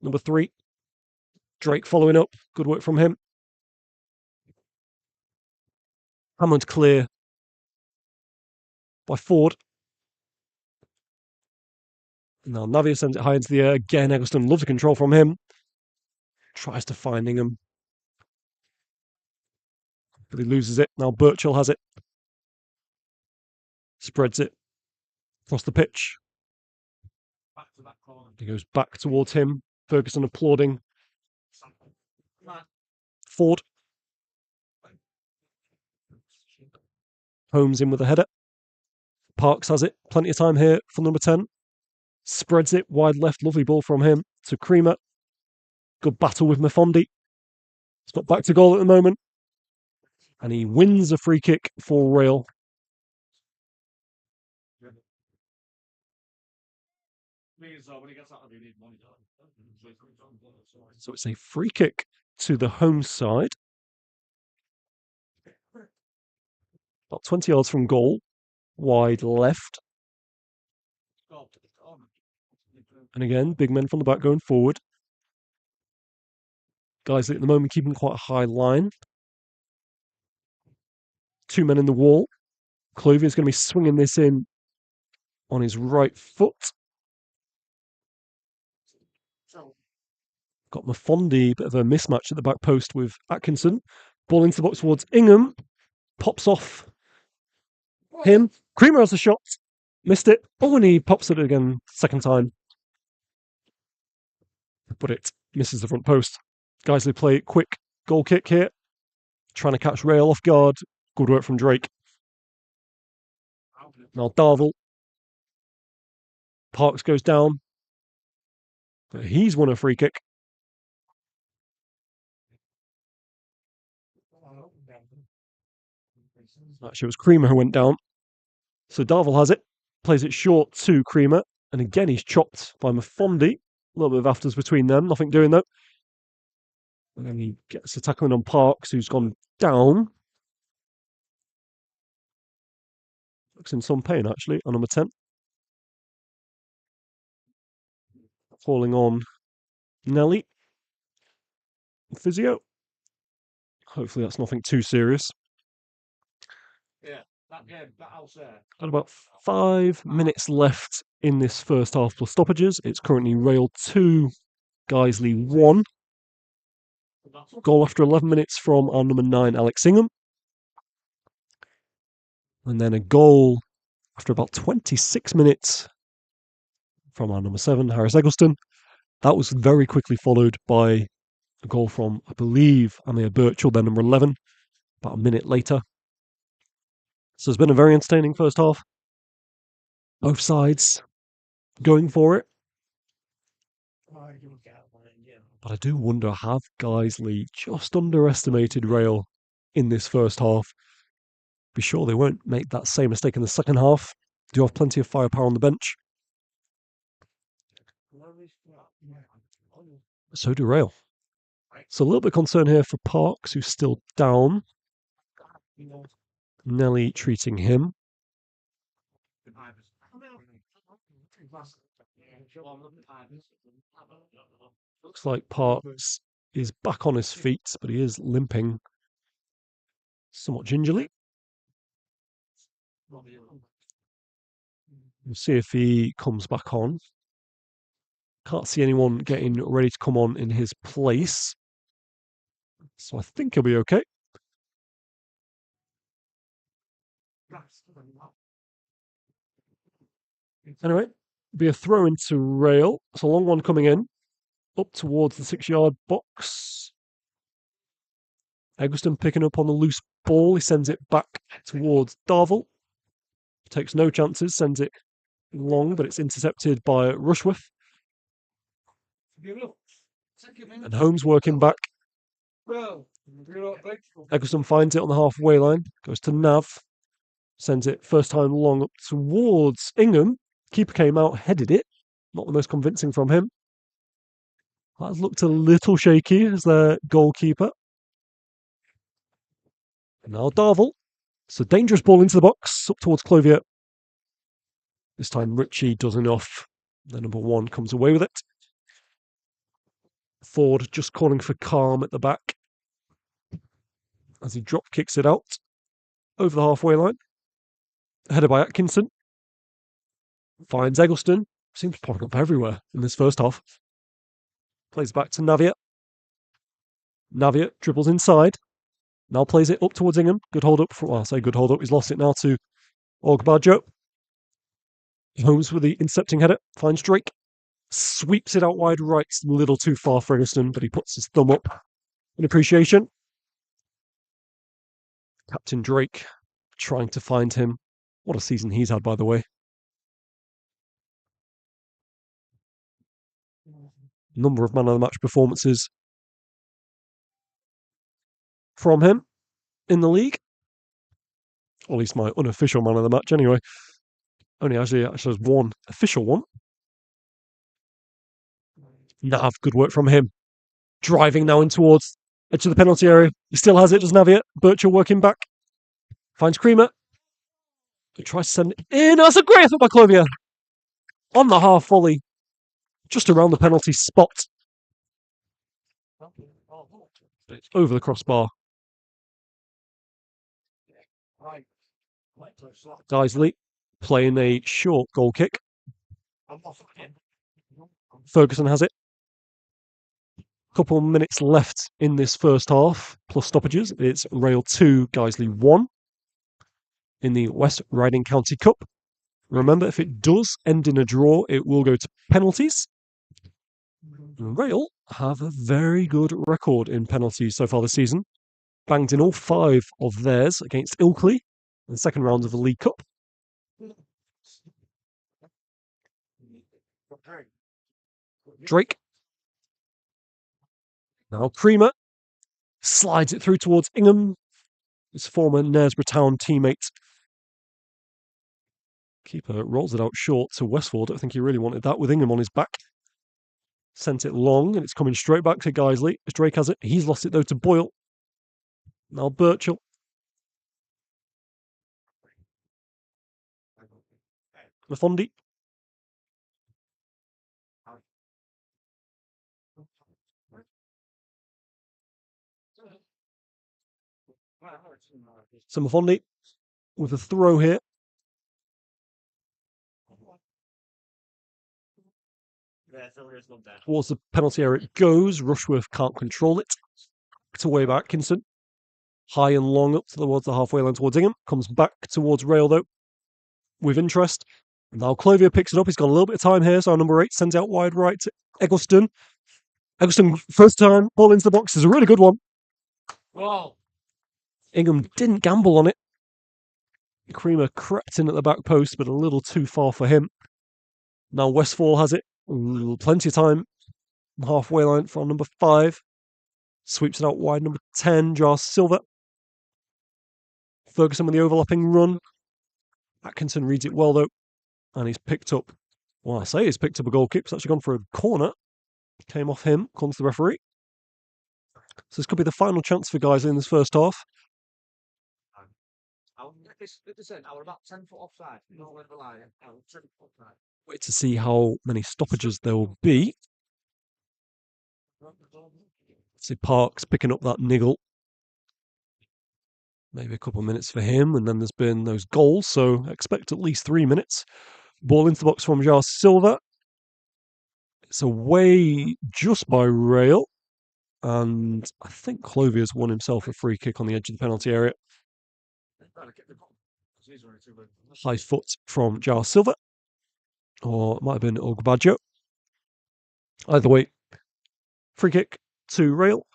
Number 3. Drake following up. Good work from him. Hammond clear by Ford. Now Navia sends it high into the air. Again, Eggleston loves the control from him. Tries to find Ingham. But he loses it. Now Birchall has it. Spreads it across the pitch. He goes back towards him. Ferguson applauding. Ford. Holmes in with a header. Parks has it. Plenty of time here for number 10. Spreads it wide left. Lovely ball from him to Creamer. Good battle with Mafondi. It's not back to goal at the moment. And he wins a free kick for Rail. So it's a free kick to the home side. About 20 yards from goal. Wide left. And again, big men from the back going forward. Guiseley at the moment keeping quite a high line. 2 men in the wall. Clovier's going to be swinging this in on his right foot. Got Mafondi, bit of a mismatch at the back post with Atkinson. Ball into the box towards Ingham. Pops off him. Creamer has a shot. Missed it. Oh, and he pops it again second time. But it misses the front post. Guiseley play quick goal kick here. Trying to catch Rail off guard. Good work from Drake. Now Darvel. Parks goes down. But he's won a free kick. Actually, it was Creamer who went down. So Darvel has it. Plays it short to Creamer. And again, he's chopped by Mafondi. A little bit of afters between them. Nothing doing though. And then he gets a tackling on Parks, who's gone down. Looks in some pain, actually, on number 10. Falling on Nelly. Physio. Hopefully that's nothing too serious. Got about 5 minutes left in this first half plus stoppages. It's currently Rail 2, Guiseley 1. Goal after 11 minutes from our number 9, Alex Ingham. And then a goal after about 26 minutes from our number 7, Harris Eggleston. That was very quickly followed by a goal from, I believe, Amir Birchall, then number 11, about a minute later. So it's been a very entertaining first half. Both sides going for it. But I do wonder, have Guiseley just underestimated Rail in this first half? Be sure they won't make that same mistake in the second half. Do have plenty of firepower on the bench. So do Rail. So a little bit of concern here for Parks, who's still down. Nelly treating him. Looks like Parks is back on his feet, but he is limping somewhat gingerly. We'll see if he comes back on. Can't see anyone getting ready to come on in his place. So I think he'll be okay. Anyway, be a throw into Rail. It's a long one coming in, up towards the 6-yard box. Eggleston picking up on the loose ball. He sends it back towards Darville. Takes no chances, sends it long, but it's intercepted by Rushworth. And Holmes working back. Eggleston finds it on the halfway line, goes to Nav, sends it first time long up towards Ingham. Keeper came out, headed it. Not the most convincing from him. That looked a little shaky as their goalkeeper. Now Darville. It's a dangerous ball into the box, up towards Clothier. This time Ritchie does enough. The number 1 comes away with it. Ford just calling for calm at the back as he drop kicks it out over the halfway line. Headed by Atkinson. Finds Eggleston. Seems popping up everywhere in this first half. Plays back to Navia. Navia dribbles inside. Now plays it up towards Ingham. Good hold up. Well, I say good hold up. He's lost it now to Ogbajo. Holmes with the intercepting header. Finds Drake. Sweeps it out wide right. A little too far for Eggleston, but he puts his thumb up in appreciation. Captain Drake trying to find him. What a season he's had, by the way. Number of man of the match performances from him in the league. Or at least my unofficial man of the match, anyway. Only actually has one official one. Nav, good work from him. Driving now in towards edge of the penalty area. He still has it, does Navia. Birchall working back. Finds Creamer. He tries to send it in. That's a great effort by Clothier. On the half volley. Just around the penalty spot. It's over the crossbar. Guiseley playing a short goal kick. Ferguson has it. Couple of minutes left in this first half, plus stoppages. It's Rail 2, Guiseley 1 in the West Riding County Cup. Remember, if it does end in a draw, it will go to penalties. Rail have a very good record in penalties so far this season. Banged in all 5 of theirs against Ilkley in the second round of the League Cup. Drake. Now Creamer slides it through towards Ingham, his former Knaresborough Town teammate. Keeper rolls it out short to Westford. I think he really wanted that with Ingham on his back. Sent it long, and it's coming straight back to Guiseley. As Drake has it, he's lost it though to Boyle. Now Birchall. Lafondi. So Lafondi with a throw here. Towards the penalty area it goes. Rushworth can't control it. It's away by Atkinson. High and long up towards the halfway line towards Ingham. Comes back towards Rail though, with interest. Now Clothier picks it up. He's got a little bit of time here. So number 8 sends out wide right to Eggleston. Eggleston, first time, ball into the box is a really good one. Wow. Ingham didn't gamble on it. Creamer crept in at the back post, but a little too far for him. Now Westfall has it. Plenty of time. Halfway line from number 5. Sweeps it out wide. Number 10, Jar Silver. Ferguson with the overlapping run. Atkinson reads it well, though, and he's picked up, well, I say he's picked up a goal kick. It's actually gone for a corner. Came off him, according to the referee. So this could be the final chance for Guiseley in this first half. Wait to see how many stoppages there will be. See Parks picking up that niggle. Maybe a couple of minutes for him, and then there's been those goals, so expect at least 3 minutes. Ball into the box from Jar Silva. It's away just by rail, and I think Clovier's won himself a free kick on the edge of the penalty area. High foot from Jar Silva, or it might have been Ogbajo. Either way, free kick to rail.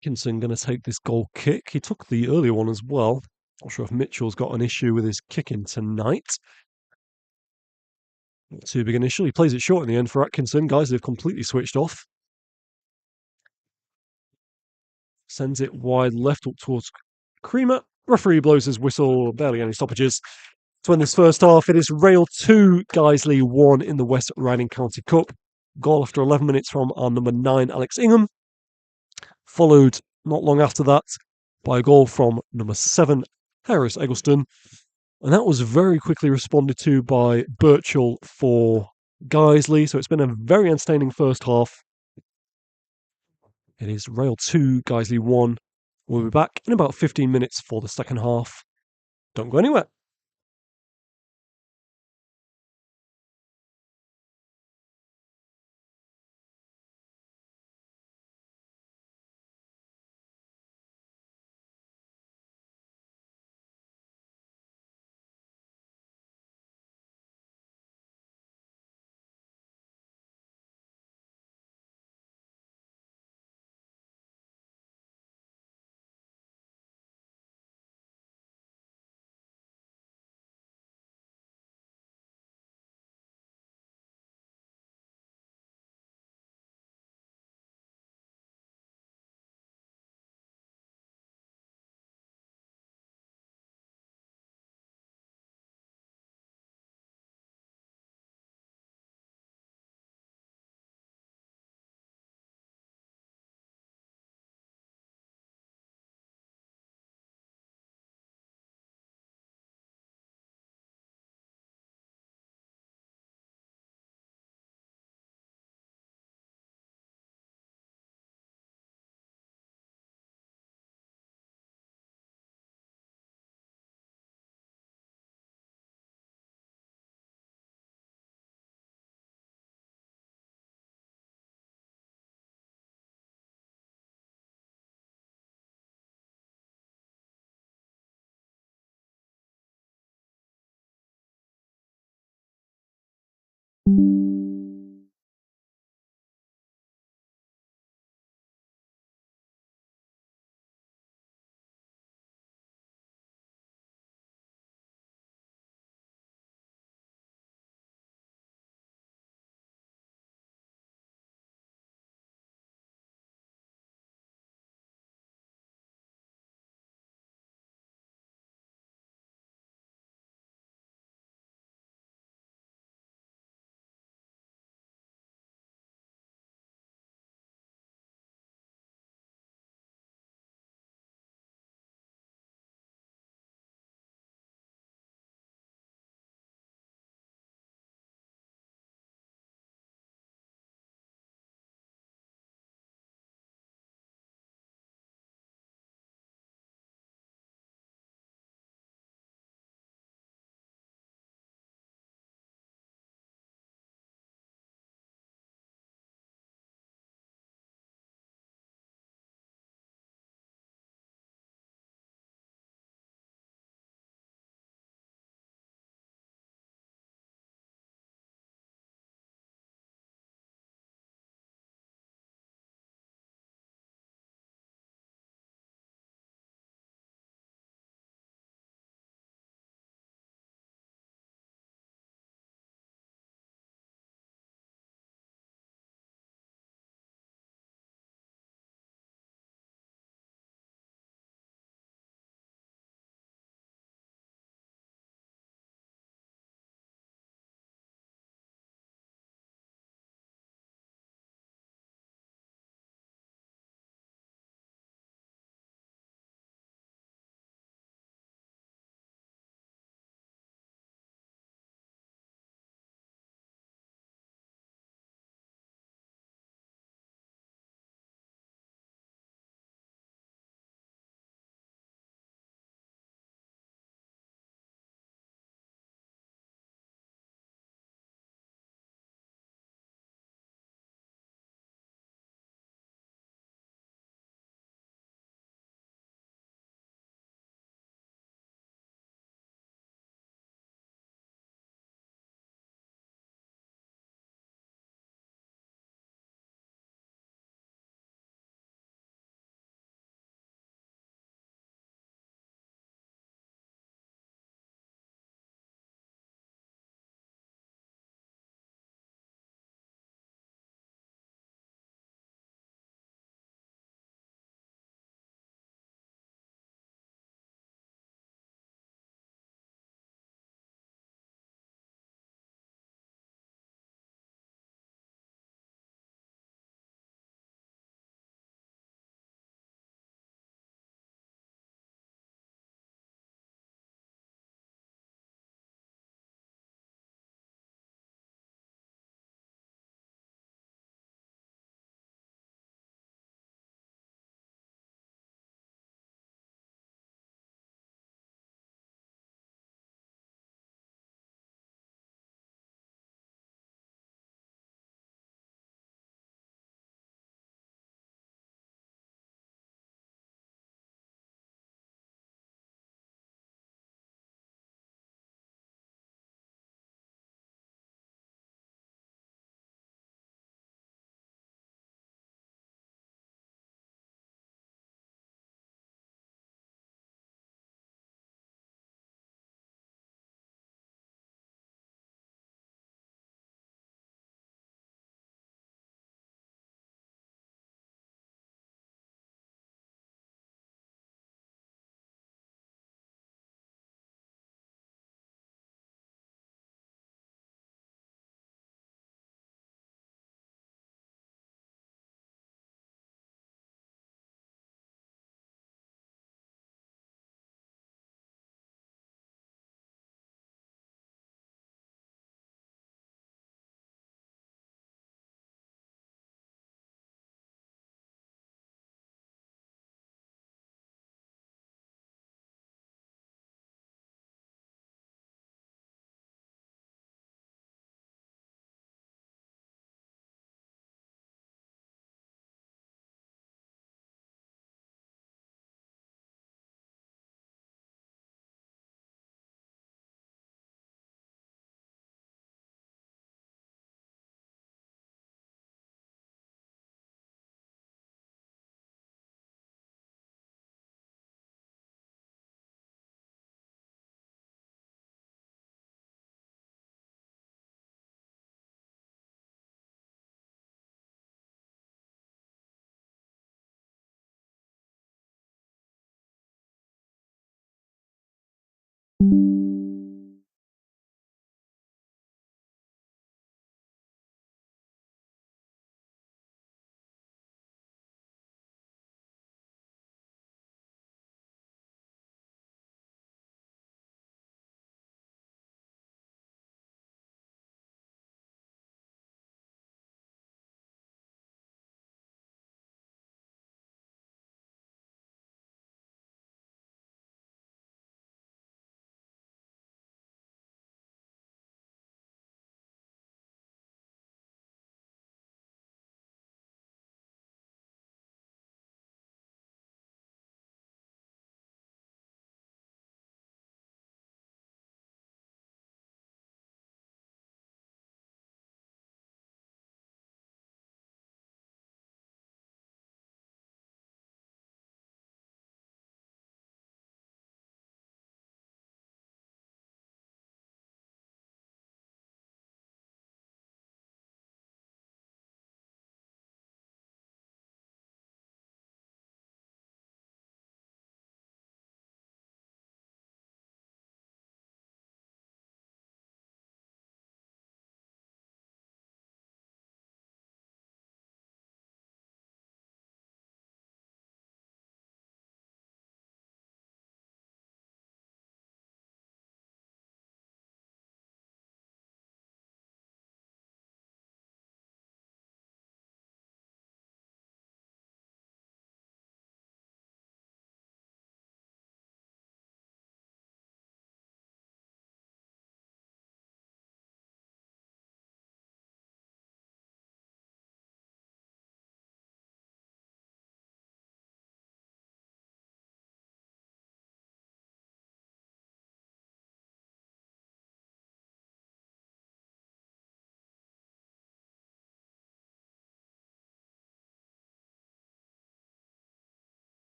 Atkinson going to take this goal kick. He took the earlier one as well. Not sure if Mitchell's got an issue with his kicking tonight. Not too big an issue. He plays it short in the end for Atkinson. Guys, they've completely switched off. Sends it wide left up towards Creamer. Referee blows his whistle. Barely any stoppages. To end this first half, it is Rail 2, Guiseley 1 in the West Riding County Cup. Goal after 11 minutes from our number 9, Alex Ingham. Followed not long after that by a goal from number 7, Harris Eggleston. And that was very quickly responded to by Birchall for Guiseley. So it's been a very entertaining first half. It is Rail 2, Guiseley 1. We'll be back in about 15 minutes for the second half. Don't go anywhere.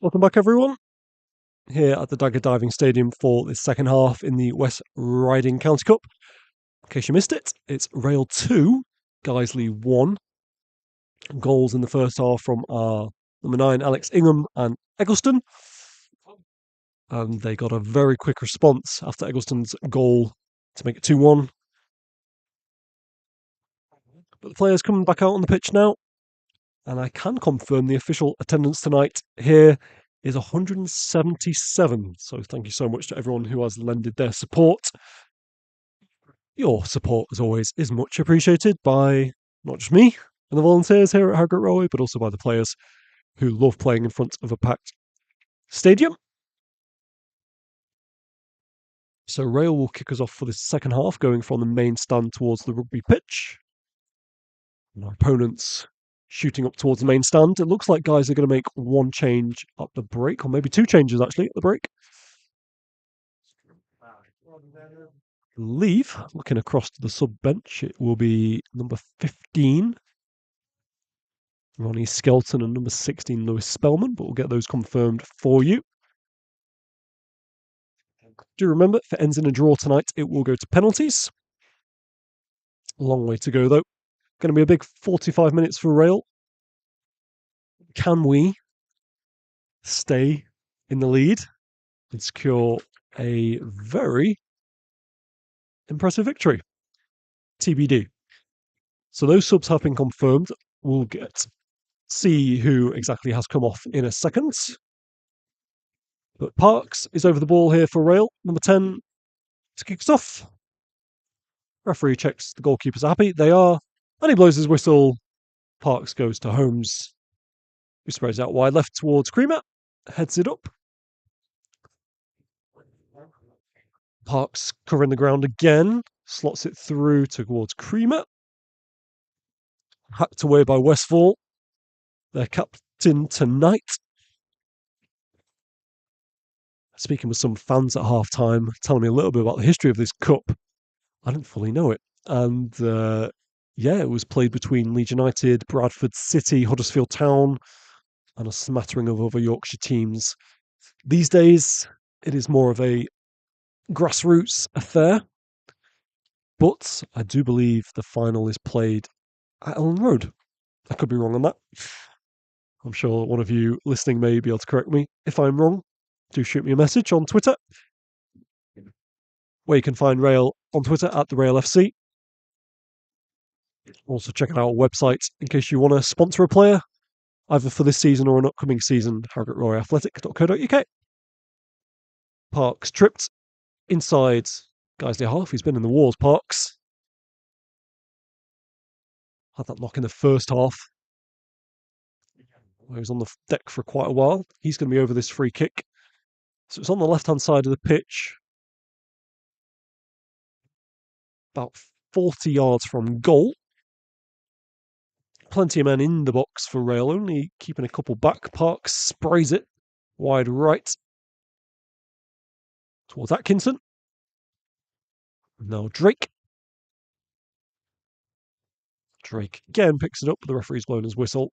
Welcome back, everyone. Here at the Dagger Diving Stadium for the second half in the West Riding County Cup. In case you missed it, it's Rail 2, Guiseley 1. Goals in the first half from our number 9, Alex Ingham and Eggleston. And they got a very quick response after Eggleston's goal to make it 2-1. But the players coming back out on the pitch now. And I can confirm the official attendance tonight here is 177. So thank you so much to everyone who has lended their support. Your support, as always, is much appreciated by not just me and the volunteers here at Harrogate Railway, but also by the players who love playing in front of a packed stadium. So Rail will kick us off for the second half, going from the main stand towards the rugby pitch. And our opponents shooting up towards the main stand. It looks like guys are going to make one change at the break, or maybe two changes actually at the break. Leave, looking across to the sub bench, it will be number 15, Ronnie Skelton, and number 16, Lewis Spellman, but we'll get those confirmed for you. Do remember, if it ends in a draw tonight, it will go to penalties. A long way to go, though. Going to be a big 45 minutes for Rail. Can we stay in the lead and secure a very impressive victory? TBD. So those subs have been confirmed. We'll see who exactly has come off in a second. But Parks is over the ball here for Rail. Number 10 to kick us off. Referee checks the goalkeepers are happy. They are. And he blows his whistle. Parks goes to Holmes, who sprays out wide left towards Creamer. Heads it up. Parks covering the ground again. Slots it through towards Creamer. Hacked away by Westfall. Their captain tonight. Speaking with some fans at half time, telling me a little bit about the history of this cup. I didn't fully know it. And it was played between Leeds United, Bradford City, Huddersfield Town, and a smattering of other Yorkshire teams. These days, it is more of a grassroots affair. But I do believe the final is played at Ellen Road. I could be wrong on that. I'm sure one of you listening may be able to correct me. If I'm wrong, do shoot me a message on Twitter, where you can find Rail on Twitter at the Rail FC. Also check out our website in case you want to sponsor a player, either for this season or an upcoming season, harrogateroyathletic.co.uk. Parks tripped inside Guiseley half. He's been in the wars, Parks. Had that knock in the first half. He was on the deck for quite a while. He's going to be over this free kick. So it's on the left-hand side of the pitch. About 40 yards from goal. Plenty of men in the box for Rail, only keeping a couple back. Parks sprays it wide right towards Atkinson. Now Drake. Drake again picks it up, but the referee's blown his whistle.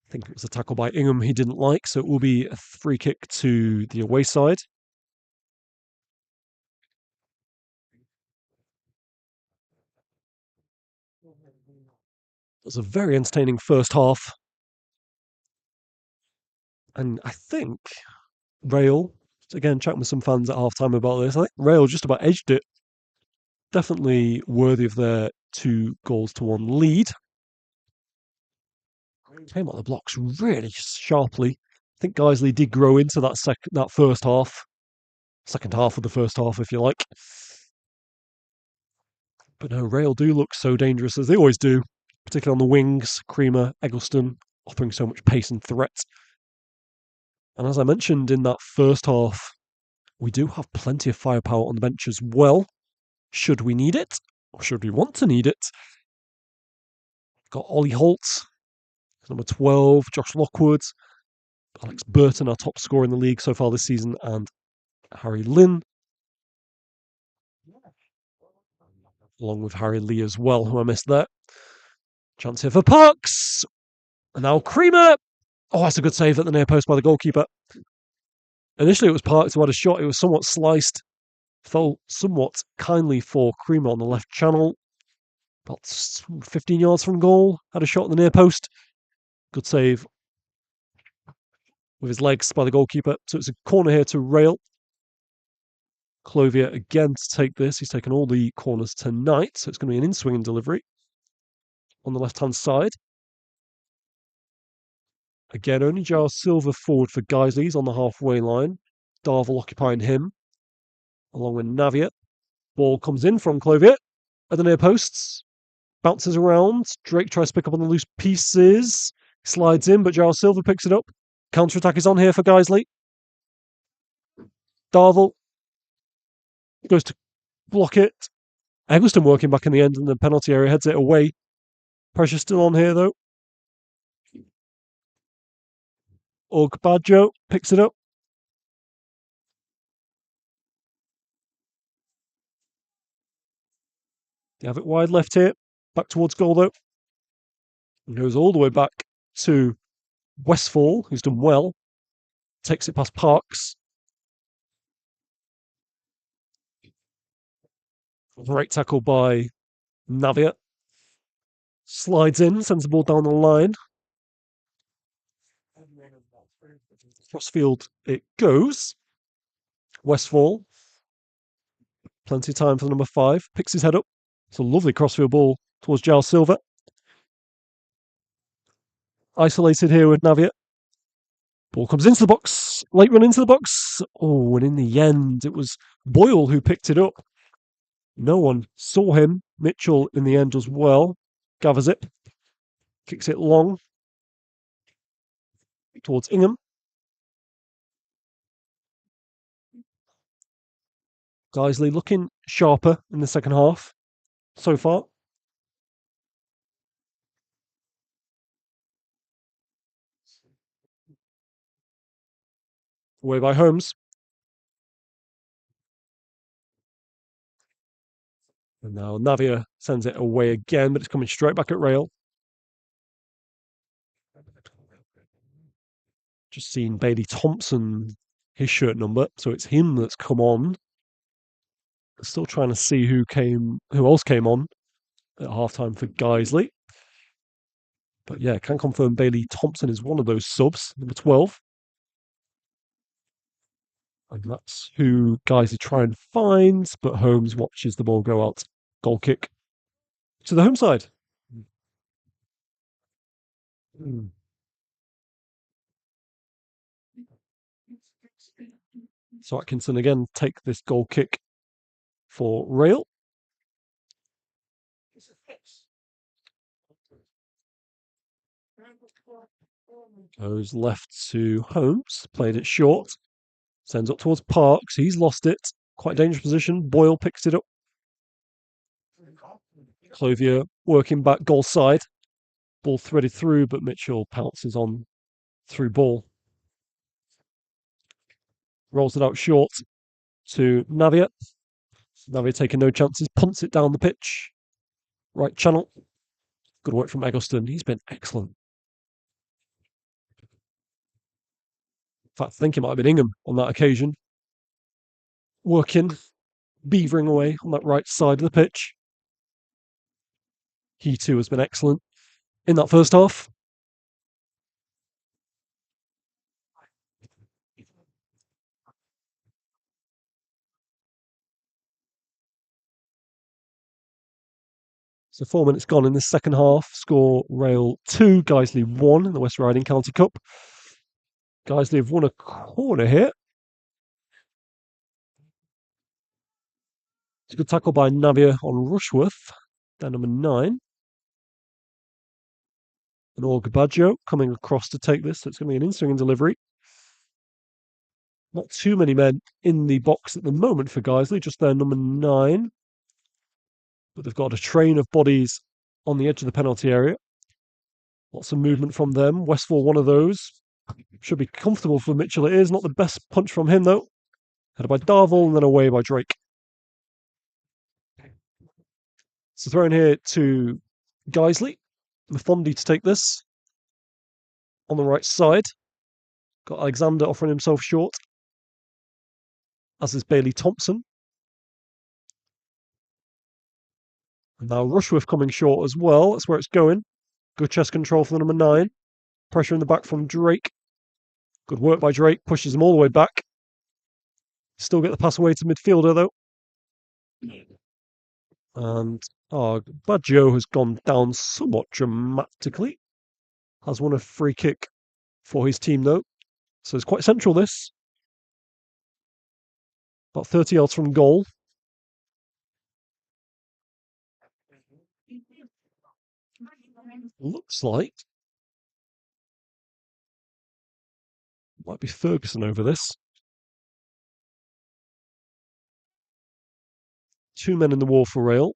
I think it was a tackle by Ingham he didn't like, so it will be a free kick to the away side. It was a very entertaining first half. And I think Rail, again, chatting with some fans at half time about this, I think Rail just about edged it. Definitely worthy of their 2-1 lead. Came out the blocks really sharply. I think Guiseley did grow into that first half. Second half of the first half, if you like. But no, Rail do look so dangerous, as they always do, particularly on the wings. Creamer, Eggleston, offering so much pace and threat. And as I mentioned in that first half, we do have plenty of firepower on the bench as well. Should we need it? Or should we want to need it? Got Ollie Holt, number 12, Josh Lockwood, Alex Burton, our top scorer in the league so far this season, and Harry Lynn, along with Harry Lee as well, who I missed there. Chance here for Parks. And now Creamer. Oh, that's a good save at the near post by the goalkeeper. Initially, it was Parks who had a shot. It was somewhat sliced. Fell somewhat kindly for Creamer on the left channel. About 15 yards from goal. Had a shot at the near post. Good save with his legs by the goalkeeper. So it's a corner here to Rail. Clothier again to take this. He's taken all the corners tonight. So it's going to be an in-swinging delivery on the left-hand side. Again, only Giles Silver forward for Guiseley. He's on the halfway line. Darvel occupying him, along with Navia. Ball comes in from Clothier at the near posts. Bounces around. Drake tries to pick up on the loose pieces. Slides in, but Giles Silver picks it up. Counter-attack is on here for Guiseley. Darvel goes to block it. Eggleston working back in the end in the penalty area, heads it away. Pressure still on here, though. Badjo picks it up. They have it wide left here. Back towards goal, though. It goes all the way back to Westfall, who's done well. Takes it past Parks. Great tackle by Navia. Slides in, sends the ball down the line. Crossfield it goes. Westfall. Plenty of time for number 5. Picks his head up. It's a lovely crossfield ball towards Giles Silver. Isolated here with Navia. Ball comes into the box. Late run into the box. Oh, and in the end, it was Boyle who picked it up. No one saw him. Mitchell in the end as well. Gathers it. Kicks it long towards Ingham. Guiseley looking sharper in the second half so far. Away by Holmes. And now Navia sends it away again, but it's coming straight back at Rail. Just seen Bailey Thompson, his shirt number, so it's him that's come on. Still trying to see who else came on at halftime for Guiseley. But yeah, can confirm Bailey Thompson is one of those subs, number 12. And that's who Guiseley try and find, but Holmes watches the ball go out. Goal kick to the home side. So Atkinson again take this goal kick for Rail. Goes left to Holmes, played it short. Sends up towards Parks. He's lost it. Quite dangerous position. Boyle picks it up. Clothier working back goal side. Ball threaded through, but Mitchell pounces on through ball. Rolls it out short to Navia. Navia taking no chances. Punts it down the pitch. Right channel. Good work from Eggleston. He's been excellent. In fact, I think it might have been Ingham on that occasion. Working, beavering away on that right side of the pitch. He too has been excellent in that first half. So 4 minutes gone in the second half. Score Rail 2, Guiseley 1 in the West Riding County Cup. Guiseley have won a corner here. It's a good tackle by Navia on Rushworth. Down number 9. And Badjo coming across to take this. So it's going to be an in-swinging delivery. Not too many men in the box at the moment for Guiseley, just their number 9. But they've got a train of bodies on the edge of the penalty area. Lots of movement from them. Westfall, one of those. Should be comfortable for Mitchell. It is not the best punch from him, though. Headed by Darvel and then away by Drake. So thrown here to Guiseley. Mafondi to take this. on the right side. Got Alexander offering himself short, as is Bailey Thompson. And now Rushworth coming short as well. That's where it's going. Good chest control from the number 9. Pressure in the back from Drake. Good work by Drake. Pushes him all the way back. Still get the pass away to midfielder, though. And Bad Joe has gone down somewhat dramatically. Has won a free kick for his team, though. So it's quite central, this. About 30 yards from goal. Looks like might be Ferguson over this. 2 men in the wall for Rail.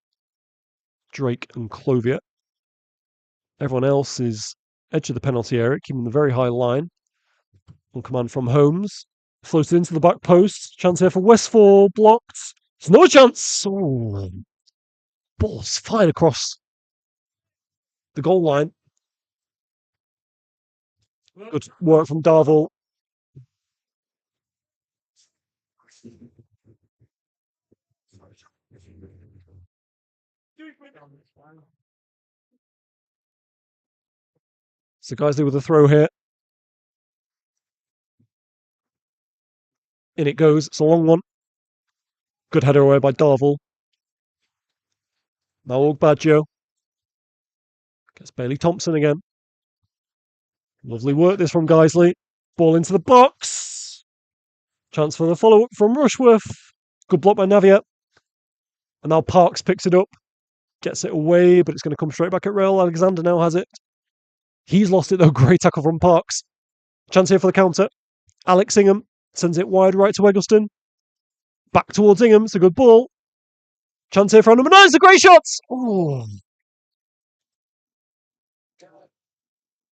Drake and Clovier. Everyone else is edge of the penalty area, keeping the very high line. On command from Holmes. Floated into the back post. Chance here for Westfall. Blocked. It's no chance. Oh. Ball's fired across the goal line. Good work from Darvel. So Guiseley with a throw here. In it goes. It's a long one. Good header away by Darvel. Now Badjo. Gets Bailey Thompson again. Lovely work this from Guiseley. Ball into the box. Chance for the follow-up from Rushworth. Good block by Navia. And now Parks picks it up. Gets it away, but it's going to come straight back at Rail. Alexander now has it. He's lost it though. Great tackle from Parks. Chance here for the counter. Alex Ingham sends it wide right to Eggleston. Back towards Ingham. It's a good ball. Chance here for number 9. It's a great shot. Oh.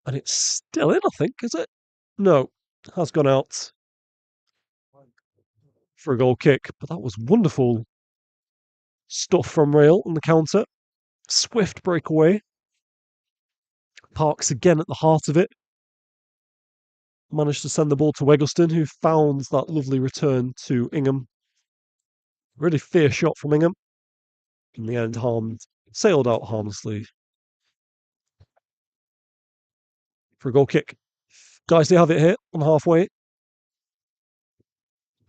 And it's still in, I think, is it? No. Has gone out for a goal kick. But that was wonderful stuff from Rail on the counter. Swift breakaway. Parks again at the heart of it. Managed to send the ball to Eggleston, who found that lovely return to Ingham. Really fierce shot from Ingham. In the end, sailed out harmlessly for a goal kick. Guys, they have it here on halfway.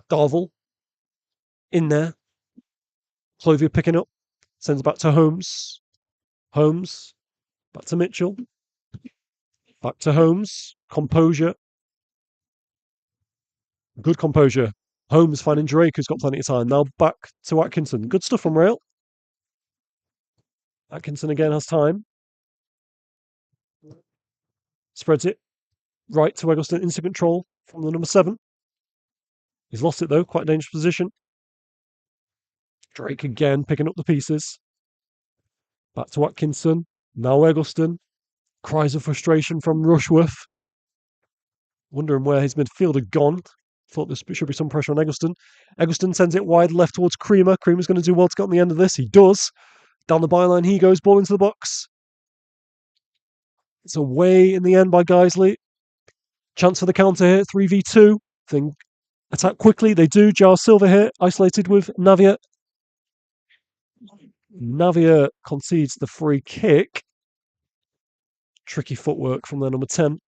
Darvel in there. Clovier picking up. Sends it back to Holmes. Holmes. Back to Mitchell. Back to Holmes. Composure. Good composure. Holmes finding Drake, who's got plenty of time. Now back to Atkinson. Good stuff from Rail. Atkinson again has time. Spreads it. Right to Eggleston. Instant control from the number 7. He's lost it though. Quite a dangerous position. Drake again picking up the pieces. Back to Atkinson. Now Eggleston. Cries of frustration from Rushworth. Wondering where his midfield had gone. Thought there should be some pressure on Eggleston. Eggleston sends it wide left towards Creamer. Creamer's going to do well to get on the end of this. He does. Down the byline he goes. Ball into the box. It's away in the end by Guiseley. Chance for the counter here. 3v2. Think attack quickly. They do. Giles Silver here. Isolated with Navia. Navia concedes the free kick. Tricky footwork from their number 10.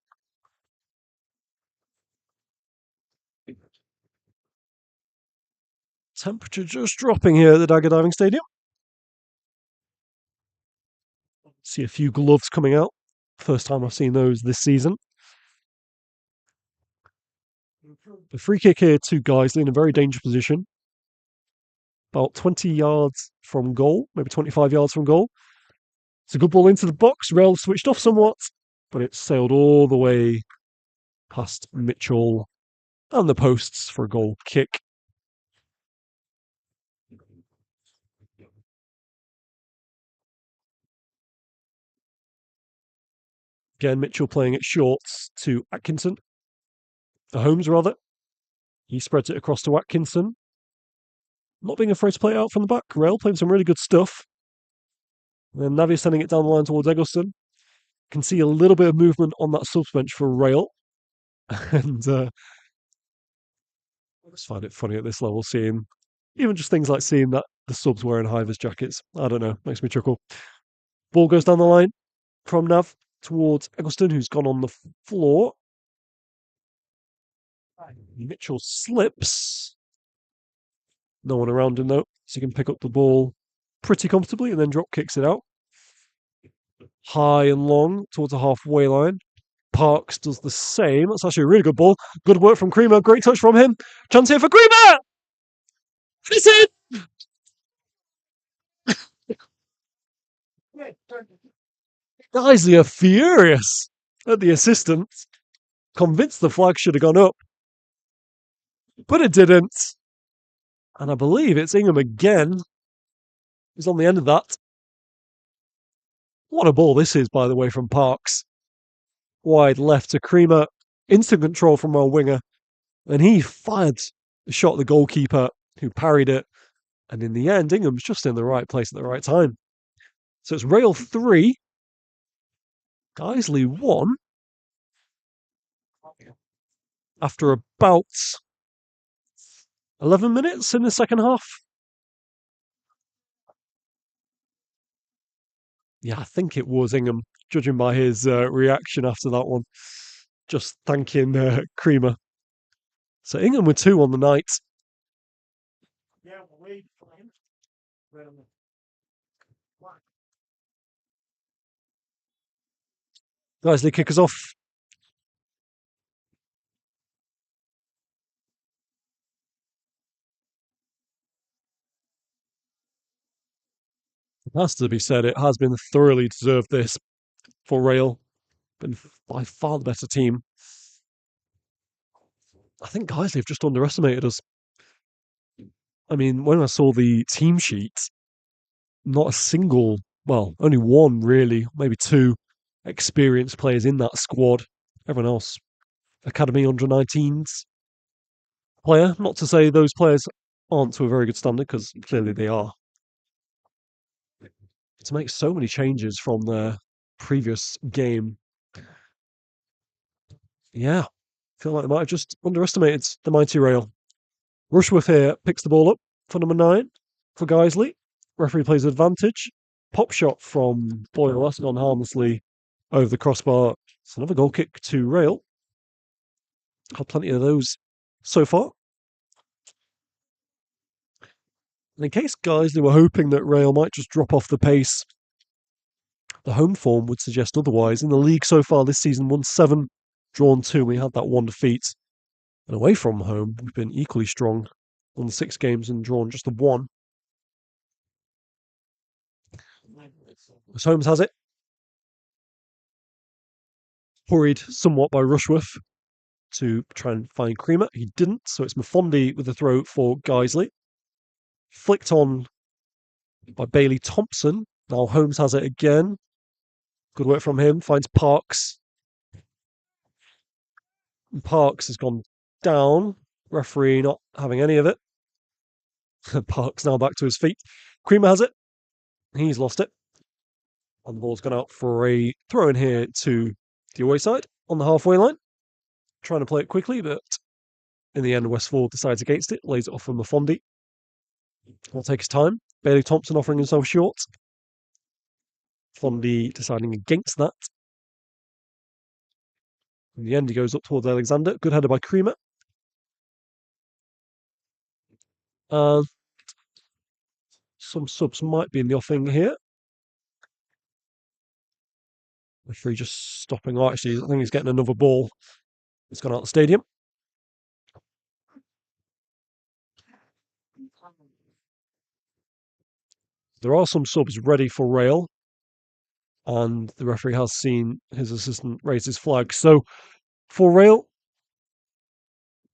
Temperature just dropping here at the Dagger Diving Stadium. See a few gloves coming out. First time I've seen those this season. The free kick here to Guiseley in a very dangerous position. About 20 yards from goal, maybe 25 yards from goal. It's a good ball into the box. Rail switched off somewhat, but it sailed all the way past Mitchell and the posts for a goal kick. Again, Mitchell playing it short to Atkinson. Holmes, rather. He spreads it across to Atkinson. Not being afraid to play it out from the back. Rail playing some really good stuff. And then Navi sending it down the line towards Eggleston. Can see a little bit of movement on that subs bench for Rail. And I just find it funny at this level seeing even just things like seeing that the subs wearing high-vis jackets. I don't know, makes me chuckle. Ball goes down the line from Nav towards Eggleston, who's gone on the floor. Mitchell slips. No one around him though, so he can pick up the ball pretty comfortably and then drop kicks it out. High and long towards the halfway line. Parks does the same. That's actually a really good ball. Good work from Creamer. Great touch from him. Chance here for Creamer! It's it! Guiseley are furious at the assistant. Convinced the flag should have gone up. But it didn't. And I believe it's Ingham again. He's on the end of that. What a ball this is, by the way, from Parks. Wide left to Creamer. Instant control from our winger. And he fired the shot at the goalkeeper, who parried it. And in the end, Ingham's just in the right place at the right time. So it's Rail 3. Guiseley 1. After about 11 minutes in the second half. Yeah, I think it was Ingham, judging by his reaction after that one. Just thanking Creamer. So Ingham were 2 on the night. Guiseley kick us off. It has to be said, it has been thoroughly deserved this for Rail. Been by far the better team. I think Guiseley have just underestimated us. I mean, when I saw the team sheet, not a single, well, only one really, maybe 2 experienced players in that squad. Everyone else, Academy under 19s player. Not to say those players aren't to a very good standard, because clearly they are. To make so many changes from their previous game, yeah, feel like they might have just underestimated the mighty Rail. Rushworth here picks the ball up for number 9 for Guiseley. Referee plays advantage. Pop shot from Boyle. That's gone harmlessly over the crossbar. It's another goal kick to Rail. Had plenty of those so far. And in case Guiseley were hoping that Rail might just drop off the pace, the home form would suggest otherwise. In the league so far this season, won 7, drawn 2. We had that 1 defeat. And away from home, we've been equally strong. Won 6 games and drawn just the 1. As Holmes has it. Hurried somewhat by Rushworth to try and find Creamer. He didn't, so it's Maffondi with the throw for Guiseley. Flicked on by Bailey Thompson. Now Holmes has it again. Good work from him. Finds Parks. Parks has gone down. Referee not having any of it. Parks now back to his feet. Creamer has it. He's lost it. And the ball's gone out for a throw in here to the away side on the halfway line. Trying to play it quickly, but in the end, Westford decides against it. Lays it off for Maffondi. Will take his time. Bailey Thompson offering himself short. Fondy deciding against that. In the end, he goes up towards Alexander. Good header by Creamer. Some subs might be in the offing here. Referee just stopping. Oh, actually, I think he's getting another ball. It's gone out of the stadium. There are some subs ready for Rail. And the referee has seen his assistant raise his flag. So for Rail,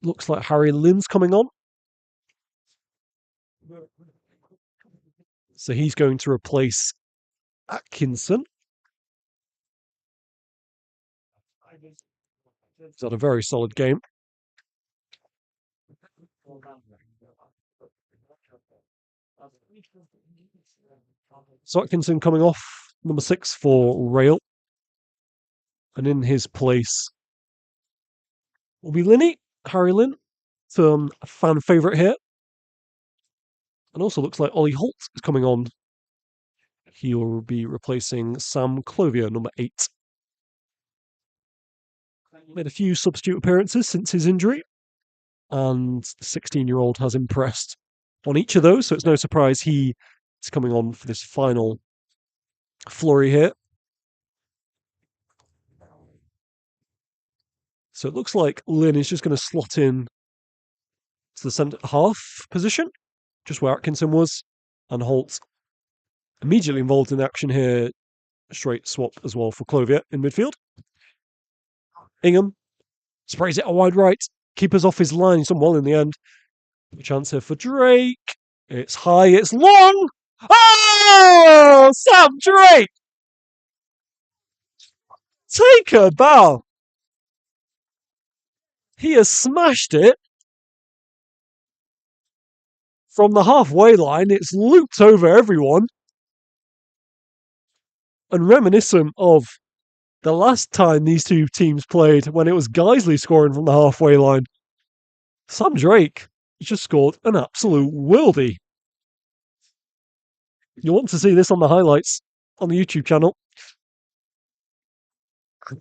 looks like Harry Lynn's coming on. So he's going to replace Atkinson. He's had a very solid game. So Atkinson coming off, number 6 for Rail. And in his place will be Linny, Harry Lynn, a fan favourite here. And also looks like Ollie Holt is coming on. He will be replacing Sam Clovier, number 8. Made a few substitute appearances since his injury, and the 16-year-old has impressed on each of those, so it's no surprise he is coming on for this final flurry here. So it looks like Lynn is just going to slot in to the centre half position, just where Atkinson was, and Holt immediately involved in the action here. Straight swap as well for Clovier in midfield. Ingham sprays it a wide right. Keeper's off his line. He's done well in the end. A chance here for Drake. It's high, it's long. Oh, Sam Drake! Take a bow. He has smashed it from the halfway line. It's looped over everyone. And reminiscent of the last time these two teams played, when it was Guiseley scoring from the halfway line. Sam Drake just scored an absolute worldie. You want to see this on the highlights on the YouTube channel.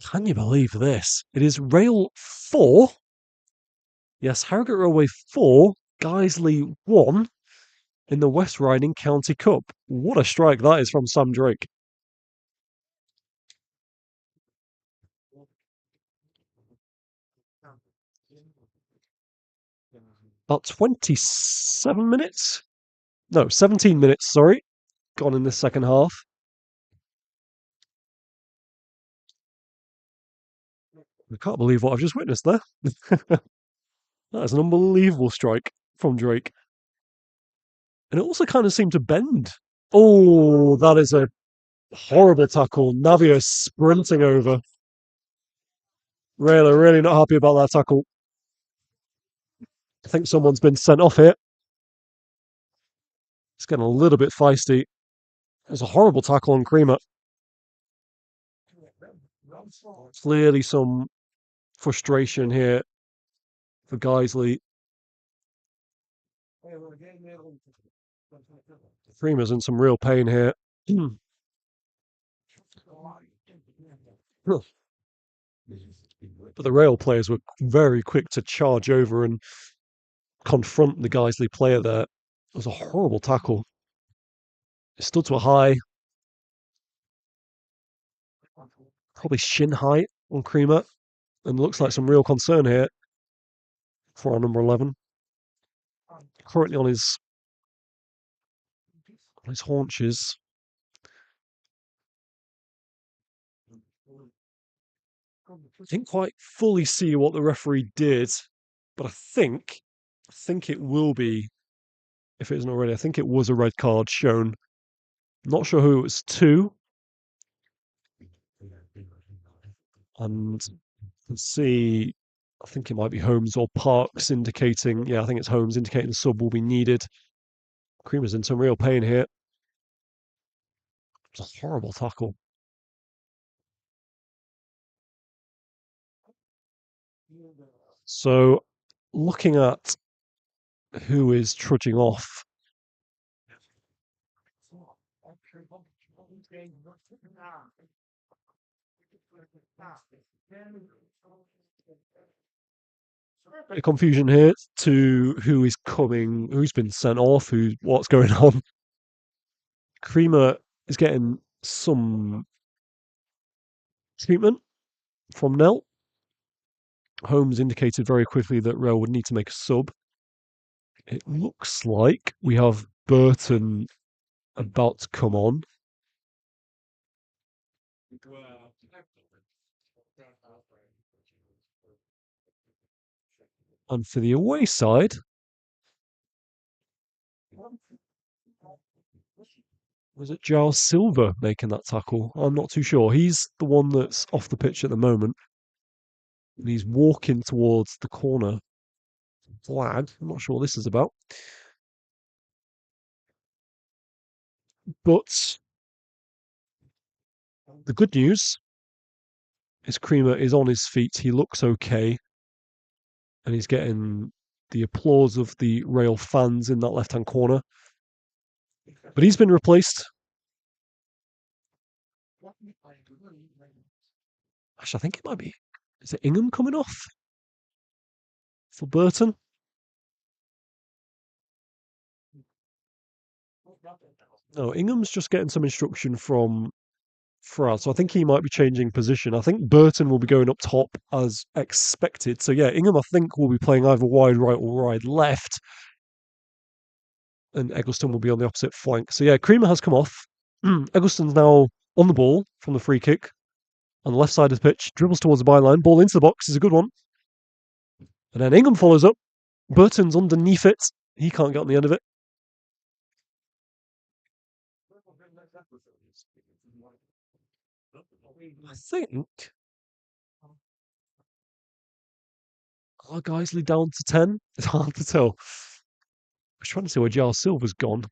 Can you believe this? It is Rail 4. Yes, Harrogate Railway 4, Guiseley 1 in the West Riding County Cup. What a strike that is from Sam Drake. About 27 minutes? No, 17 minutes, sorry. Gone in the second half. I can't believe what I've just witnessed there. That is an unbelievable strike from Drake. And it also kind of seemed to bend. Oh, that is a horrible tackle. Navia sprinting over. Really not happy about that tackle. I think someone's been sent off here. It's getting a little bit feisty. There's a horrible tackle on Creamer. Clearly some frustration here for Guiseley. Creamer's in some real pain here. But the Rail players were very quick to charge over and confront the Guiseley player there. It was a horrible tackle. It stood to a high, probably shin height on Creamer, and looks like some real concern here for our number 11. Currently on his haunches. Didn't quite fully see what the referee did, but I think it will be, if it isn't already, I think it was a red card shown. Not sure who it was to. And let's see, I think it might be Holmes or Parks indicating, I think it's Holmes indicating the sub will be needed. Creamer's in some real pain here. It's a horrible tackle. So, looking at who is trudging off, bit of confusion here to who is coming, who's been sent off, what's going on. Creamer is getting some treatment from Nell. Holmes indicated very quickly that Rail would need to make a sub. It looks like we have Burton about to come on. And for the away side, was it Giles Silver making that tackle? I'm not too sure. He's the one that's off the pitch at the moment. And he's walking towards the corner flag. I'm not sure what this is about. But the good news His Creamer is on his feet. He looks okay. And he's getting the applause of the Rail fans in that left-hand corner. But he's been replaced. Actually, I think it might be. Is it Ingham coming off for Burton? No, Ingham's just getting some instruction from Fraz, so I think he might be changing position. I think Burton will be going up top as expected. So yeah, Ingham I think will be playing either wide right or wide left, and Eggleston will be on the opposite flank. So yeah, Creamer has come off. Eggleston's now on the ball from the free kick on the left side of the pitch, dribbles towards the byline, ball into the box is a good one, and then Ingham follows up. Burton's underneath it. He can't get on the end of it. I think are Guiseley down to 10? It's hard to tell. I was trying to see where Giles Silver's gone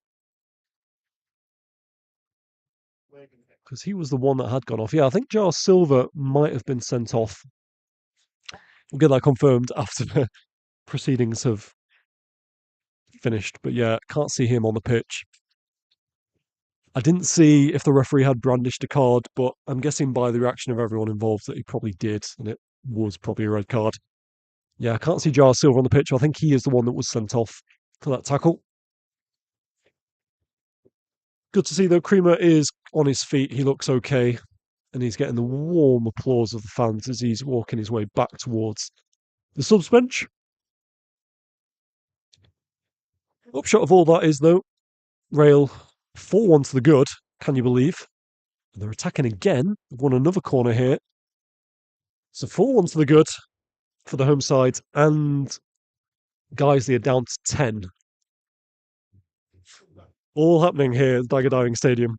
because he was the one that had gone off. Yeah, I think Giles Silver might have been sent off. We'll get that confirmed after the proceedings have finished. But yeah, can't see him on the pitch. I didn't see if the referee had brandished a card, but I'm guessing by the reaction of everyone involved that he probably did, and it was probably a red card. Yeah, I can't see Giles Silver on the pitch. I think he is the one that was sent off for that tackle. Good to see though. Creamer is on his feet. He looks okay, and he's getting the warm applause of the fans as he's walking his way back towards the subs bench. Upshot of all that is though, Rail 4-1 to the good. Can you believe? And they're attacking again. They've won another corner here. So 4-1 to the good for the home side, and Guiseley are down to 10. All happening here at Dagger Diving Stadium.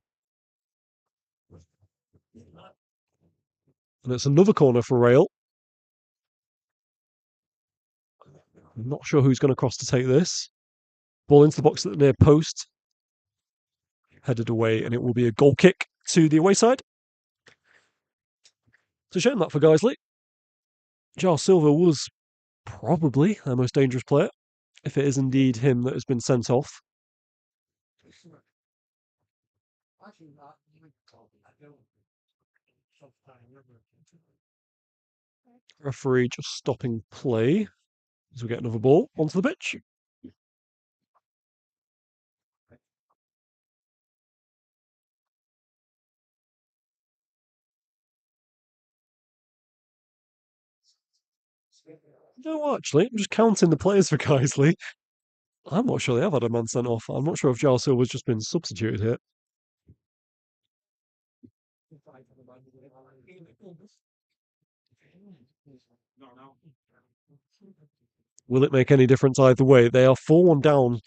And it's another corner for Rail. I'm not sure who's going to cross to take this. Ball into the box at the near post. Headed away, and it will be a goal kick to the away side. It's a shame that for Guiseley. Giles Silver was probably their most dangerous player, if it is indeed him that has been sent off. Referee just stopping play as we get another ball onto the pitch. No, actually, I'm just counting the players for Guiseley. I'm not sure they have had a man sent off. I'm not sure if Giles Silver's just been substituted here. Will it make any difference either way? They are 4-1 down,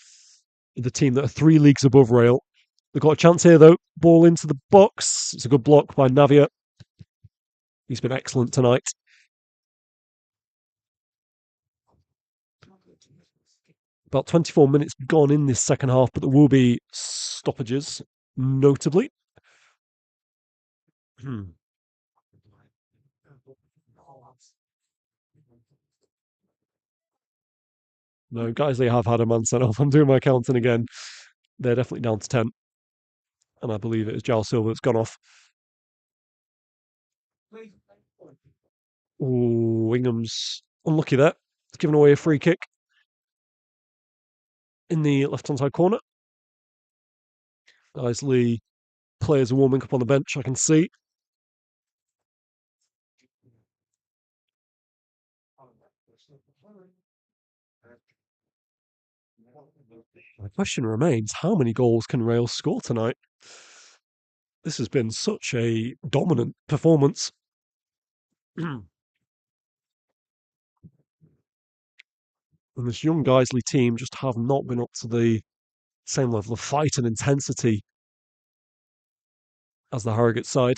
the team that are 3 leagues above Rail. They've got a chance here, though. Ball into the box. It's a good block by Navia. He's been excellent tonight. About 24 minutes gone in this second half, but there will be stoppages, notably. No, Guiseley have had a man sent off. I'm doing my counting again. They're definitely down to 10. And I believe it is Giles Silver that's gone off. Oh, Ingham's unlucky there. It's given away a free kick in the left-hand side corner. Guiseley players are warming up on the bench, I can see. The question remains, how many goals can Rail score tonight? This has been such a dominant performance. And this young Guiseley team just have not been up to the same level of fight and intensity as the Harrogate side.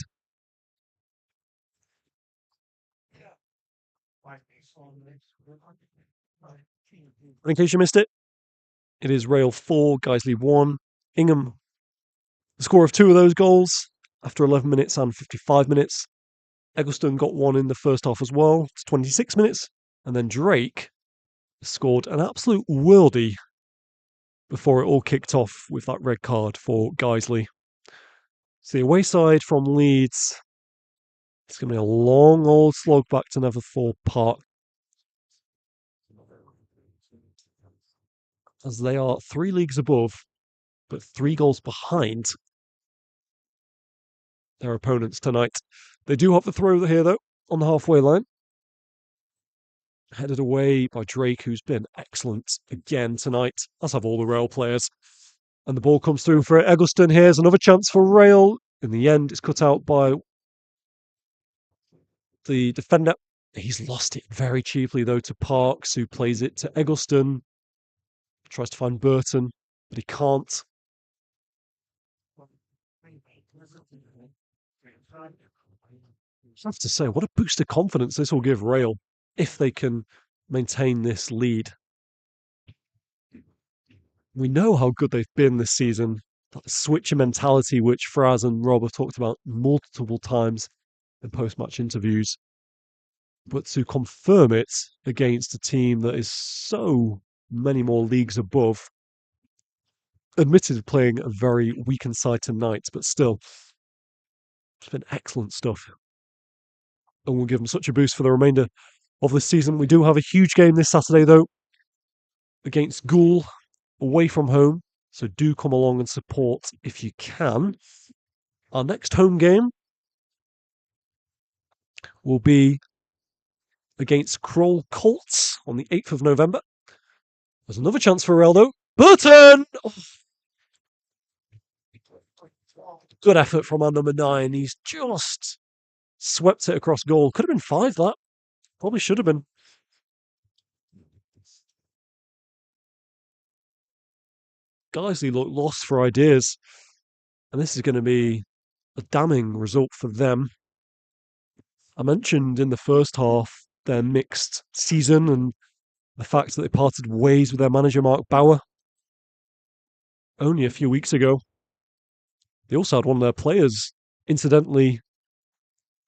In case you missed it, it is Rail 4, Guiseley 1. Ingham, the score of 2 of those goals after 11 minutes and 55 minutes. Eggleston got one in the first half as well. It's 26 minutes. And then Drake scored an absolute worldie before it all kicked off with that red card for Guiseley. So the away side from Leeds, it's going to be a long old slog back to Netherthorpe Park, as they are 3 leagues above, but 3 goals behind their opponents tonight. They do have the throw here, though, on the halfway line. Headed away by Drake, who's been excellent again tonight, as have all the Rail players. And the ball comes through for Eggleston. Here's another chance for Rail. In the end, it's cut out by the defender. He's lost it very cheaply, though, to Parks, who plays it to Eggleston. Tries to find Burton, but he can't. I have to say, what a boost of confidence this will give Rail if they can maintain this lead. We know how good they've been this season. That switcher mentality, which Fraz and Rob have talked about multiple times in post-match interviews. But to confirm it against a team that is so many more leagues above, admitted playing a very weakened side tonight, but still, it's been excellent stuff. And we'll give them such a boost for the remainder of this season. We do have a huge game this Saturday, though, against Goole, away from home. So do come along and support if you can. Our next home game will be against Kroll Colts on the 8th of November. There's another chance for Rail, though. Burton! Oh. Good effort from our number 9. He's just swept it across goal. Could have been 5, that. Probably should have been. Guiseley look lost for ideas. And this is going to be a damning result for them. I mentioned in the first half their mixed season and the fact that they parted ways with their manager, Mark Bauer, only a few weeks ago. They also had one of their players, incidentally,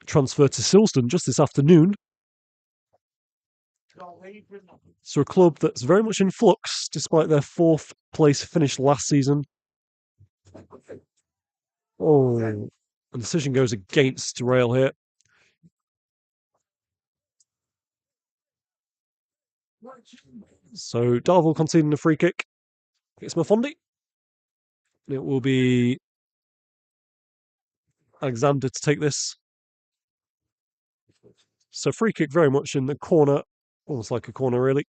transferred to Silsden just this afternoon. So a club that's very much in flux, despite their 4th place finish last season. Oh, the decision goes against Rail here. So Darvel conceding a free kick. It's Mafondi. It will be Alexander to take this. So free kick very much in the corner, almost like a corner really.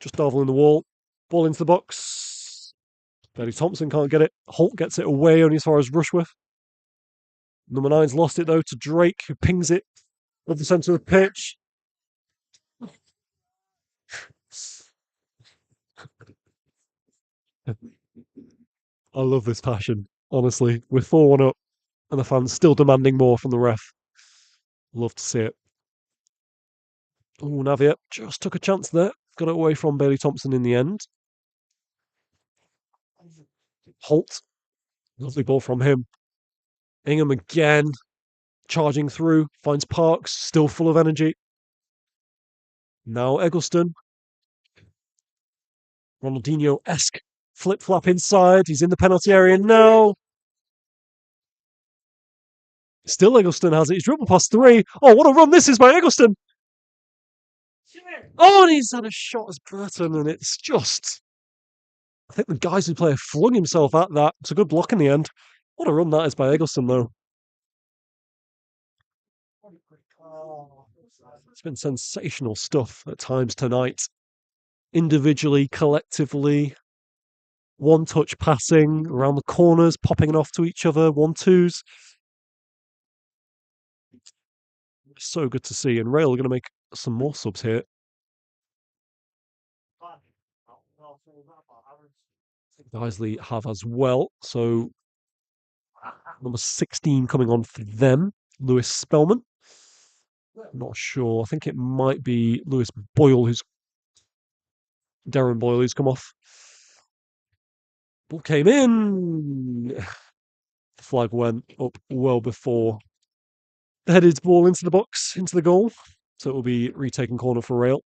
Just Darvel in the wall, ball into the box. Bailey Thompson can't get it. Holt gets it away only as far as Rushworth. Number 9's lost it though to Drake, who pings it at the centre of the pitch. I love this passion, honestly. We're 4-1 up, and the fans still demanding more from the ref. Love to see it. Oh, Navia just took a chance there. Got it away from Bailey Thompson in the end. Holt. Lovely ball from him. Ingham again. Charging through. Finds Parks. Still full of energy. Now Eggleston. Ronaldinho-esque flip-flap inside. He's in the penalty area now. Still Eggleston has it. He's dribbled past 3. Oh, what a run this is by Eggleston. Oh, and he's had a shot as Burton, and it's just... I think the Guiseley player flung himself at that. It's a good block in the end. What a run that is by Eggleston, though. It's been sensational stuff at times tonight. Individually, collectively. One-touch passing around the corners, popping it off to each other. 1-2s. So good to see. And Rail are going to make some more subs here. Guiseley have as well. So number 16 coming on for them, Lewis Spellman. Not sure. I think it might be Lewis Boyle, Darren Boyle, who's come off. Ball came in. The flag went up well before Headed ball into the box, into the goal. So it will be retaken corner for Rail.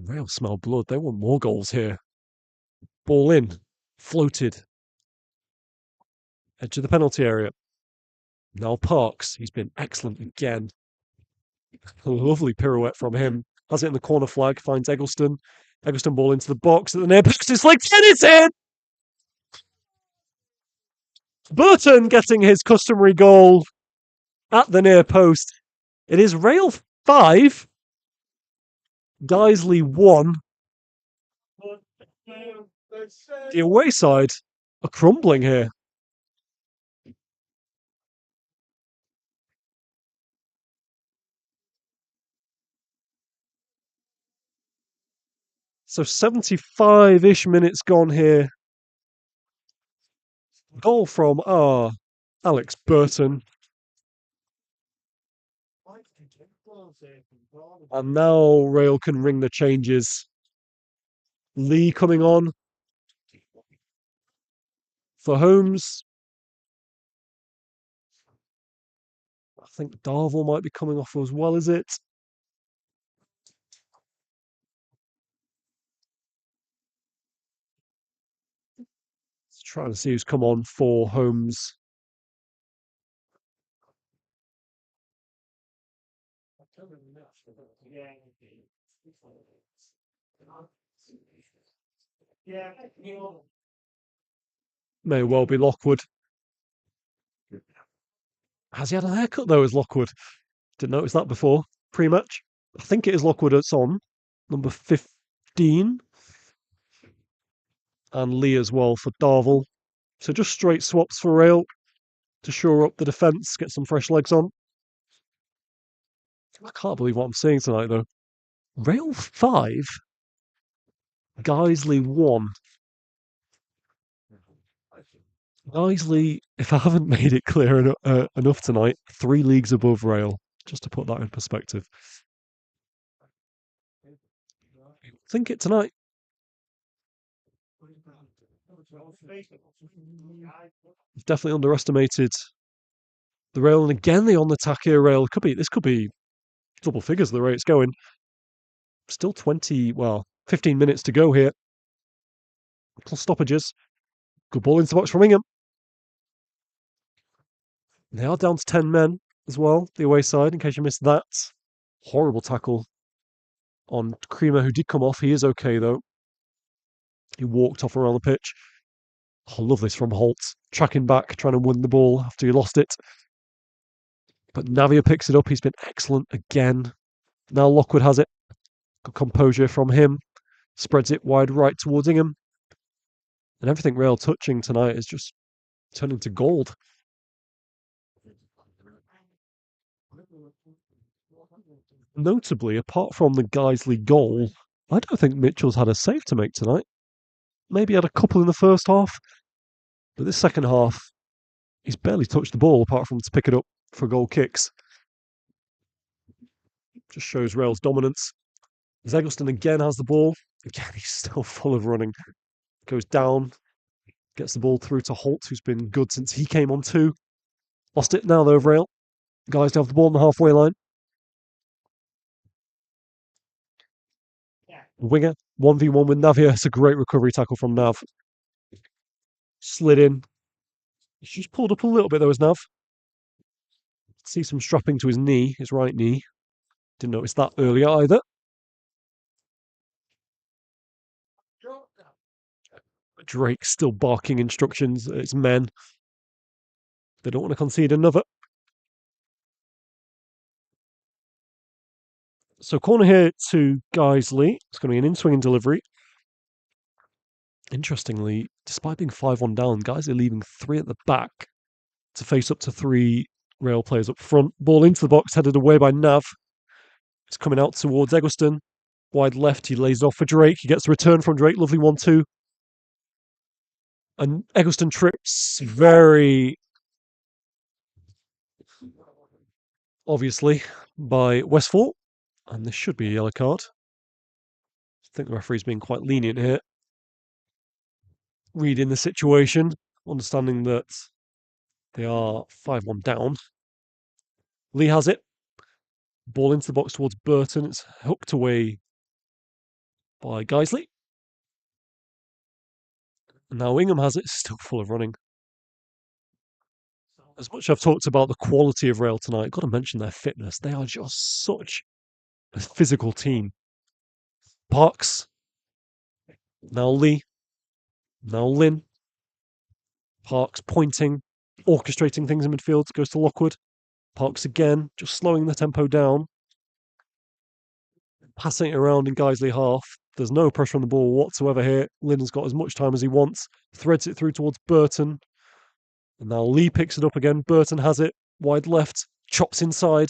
Rail smell blood. They want more goals here. Ball in. Floated. Edge of the penalty area. Now Parks. He's been excellent again. A lovely pirouette from him. Has it in the corner flag. Finds Eggleston. Eggleston ball into the box at the near post. It's like 10. It's in! Burton getting his customary goal at the near post. It is Rail 5. Guiseley 1. The away side are crumbling here. So 75-ish minutes gone here. Goal from Alex Burton. And now Rail can ring the changes. Lee coming on for Holmes. I think Darvel might be coming off as well, is it? Let's try to see who's come on for Holmes. May well be Lockwood. Has he had a haircut though as Lockwood? Didn't notice that before. Pre-match. I think it is Lockwood that's on. Number 15. And Lee as well for Darvel. So just straight swaps for Rail to shore up the defence, get some fresh legs on. I can't believe what I'm seeing tonight though. Rail 5, Guiseley 1. Guiseley, if I haven't made it clear enough tonight, 3 leagues above Rail, just to put that in perspective. Think it tonight. Definitely underestimated the Rail, and again the on attack here. Rail this could be double figures the way it's going. Still 15 minutes to go here. Plus stoppages. Good ball into the box from Ingham. They are down to 10 men as well, the away side, in case you missed that. Horrible tackle on Creamer, who did come off. He is okay, though. He walked off around the pitch. I love this from Holt. Tracking back, trying to win the ball after he lost it. But Navia picks it up. He's been excellent again. Now Lockwood has it. Good composure from him. Spreads it wide right towards Ingham. And everything Rail touching tonight is just turning to gold. Notably, apart from the Guiseley goal, I don't think Mitchell's had a save to make tonight. Maybe had a couple in the first half, but this second half, he's barely touched the ball apart from to pick it up for goal kicks. Just shows Rail's dominance. Eggleston again has the ball. Again, he's still full of running. Goes down, gets the ball through to Holt, who's been good since he came on too. Lost it now though, Rail. Guys to have the ball on the halfway line. Winger, 1v1 with Navia. It's a great recovery tackle from Nav. Slid in. He's just pulled up a little bit though, as Nav. See some strapping to his knee, his right knee. Didn't notice that earlier either. Drake still barking instructions at his men. They don't want to concede another. So corner here to Guiseley. It's going to be an in-swinging delivery. Interestingly, despite being 5-1 down, Guiseley leaving 3 at the back to face up to 3 Rail players up front. Ball into the box, headed away by Nav. It's coming out towards Eggleston. Wide left, he lays it off for Drake. He gets the return from Drake. Lovely 1-2. And Eggleston trips very obviously by Westfall. And this should be a yellow card. I think the referee's being quite lenient here. reading the situation, understanding that they are 5-1 down. Lee has it. Ball into the box towards Burton. It's hooked away by Guiseley. And now Ingham has it, still full of running. As much as I've talked about the quality of Rail tonight, I've got to mention their fitness. They are just such a physical team. Parks. Now Lee. Now Lynn. Parks pointing, orchestrating things in midfield. Goes to Lockwood. Parks again, just slowing the tempo down. Passing it around in Guiseley half. There's no pressure on the ball whatsoever here. Lynn's got as much time as he wants. Threads it through towards Burton. And now Lee picks it up again. Burton has it. Wide left. Chops inside.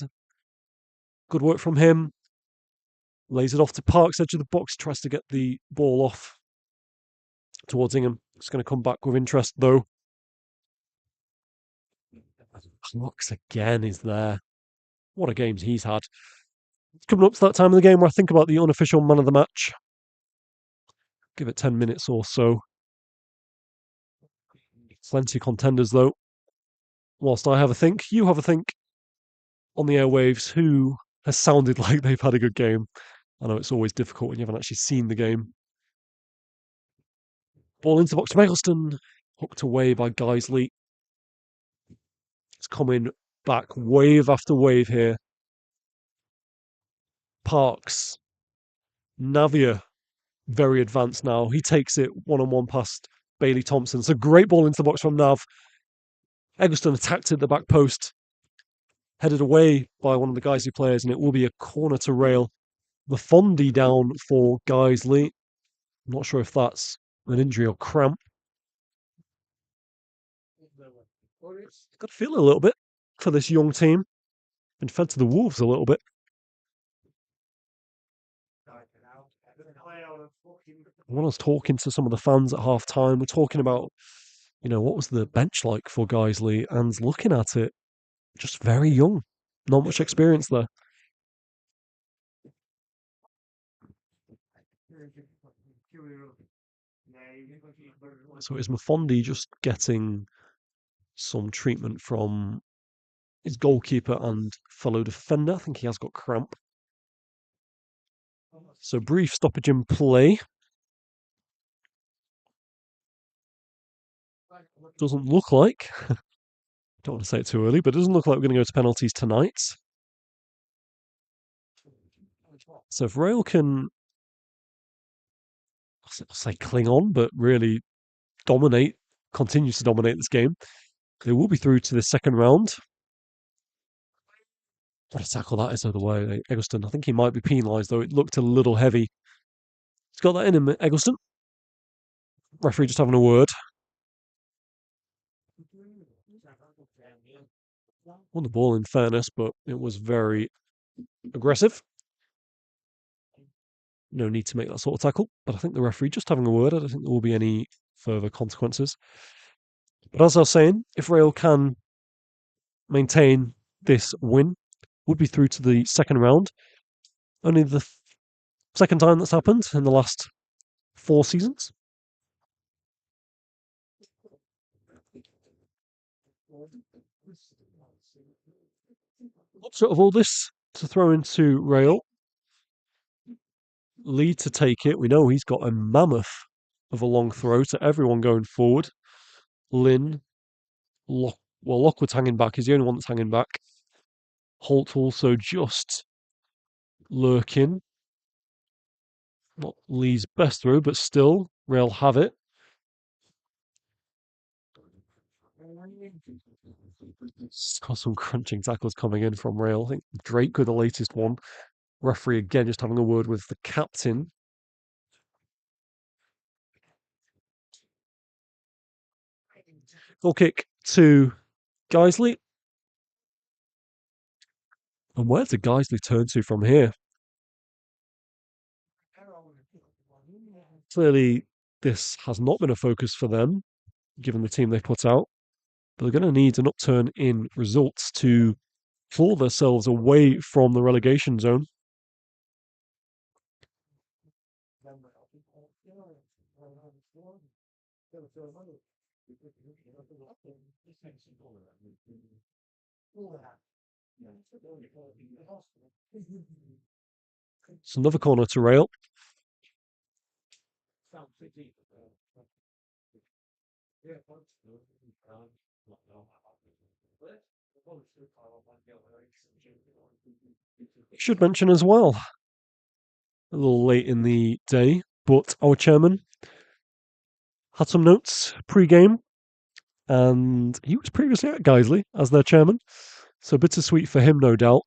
Good work from him. Lays it off to Parks, edge of the box. Tries to get the ball off towards Ingham. It's going to come back with interest, though. Parks again is there. What a games he's had. It's coming up to that time of the game where I think about the unofficial man of the match. Give it 10 minutes or so. Plenty of contenders, though. Whilst I have a think, you have a think on the airwaves who has sounded like they've had a good game. I know it's always difficult when you haven't actually seen the game. Ball into the box from Eggleston. Hooked away by Guiseley. It's coming back wave after wave here. Parks. Navia. Very advanced now. He takes it one-on-one past Bailey Thompson. It's a great ball into the box from Nav. Eggleston attacked at the back post. Headed away by one of the Guiseley players, and it will be a corner to Rail. The Fondy down for Guiseley. I'm not sure if that's an injury or cramp. Got to feel it a little bit for this young team. Been fed to the wolves a little bit. When I was talking to some of the fans at half time, we're talking about, what was the bench like for Guiseley, and looking at it, just very young. Not much experience there. So is Mafondi just getting some treatment from his goalkeeper and fellow defender? I think he has got cramp. So brief stoppage in play. Doesn't look like. Don't want to say it too early, but it doesn't look like we're going to go to penalties tonight. So if Rail can, I'll say cling on, but really continue to dominate this game, they will be through to the second round. What a tackle that is out of the way. Eggleston, I think he might be penalised, though. It looked a little heavy. He's got that in him, Eggleston. Referee just having a word. Won the ball in fairness, but it was very aggressive. No need to make that sort of tackle, but I think the referee just having a word. I don't think there will be any further consequences. But as I was saying, if Rail can maintain this win, would be through to the second round. Only the second time that's happened in the last 4 seasons. Lots of all this to throw into Rail. Lee to take it. We know he's got a mammoth of a long throw to everyone going forward. Lynn, Lockwood's hanging back. He's the only one that's hanging back. Holt also just lurking. Not Lee's best throw, but still, Rail have it. Got some crunching tackles coming in from Rail. I think Drake with the latest one. Referee again just having a word with the captain. Goal kick to Guiseley. And where did Guiseley turn to from here? Clearly, this has not been a focus for them, given the team they put out. They're going to need an upturn in results to claw themselves away from the relegation zone. It's another corner to rail. Should mention as well, a little late in the day, but our chairman had some notes pre-game, and he was previously at Guiseley as their chairman, so bittersweet for him, no doubt.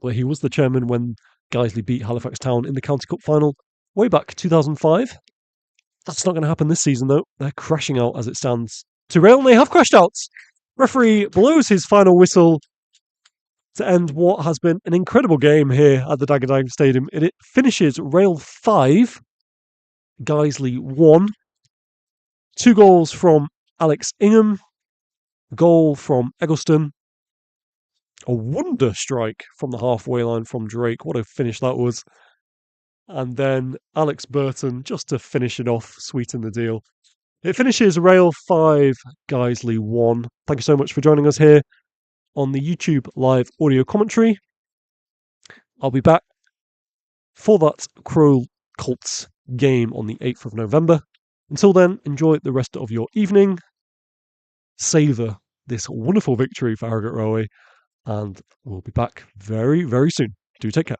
But he was the chairman when Guiseley beat Halifax Town in the County Cup final way back 2005. That's not going to happen this season, though. They're crashing out as it stands. To rail, and they have crashed out. Referee blows his final whistle to end what has been an incredible game here at the Dagenham Stadium. It finishes Rail 5, Guiseley 1. 2 goals from Alex Ingham, goal from Eggleston, a wonder strike from the halfway line from Drake. What a finish that was. And then Alex Burton just to finish it off, sweeten the deal. It finishes Rail 5, Guiseley 1. Thank you so much for joining us here on the YouTube live audio commentary. I'll be back for that Crow Colts game on the 8th of November. Until then, enjoy the rest of your evening. Savour this wonderful victory for Harrogate Railway. And we'll be back very, very soon. Do take care.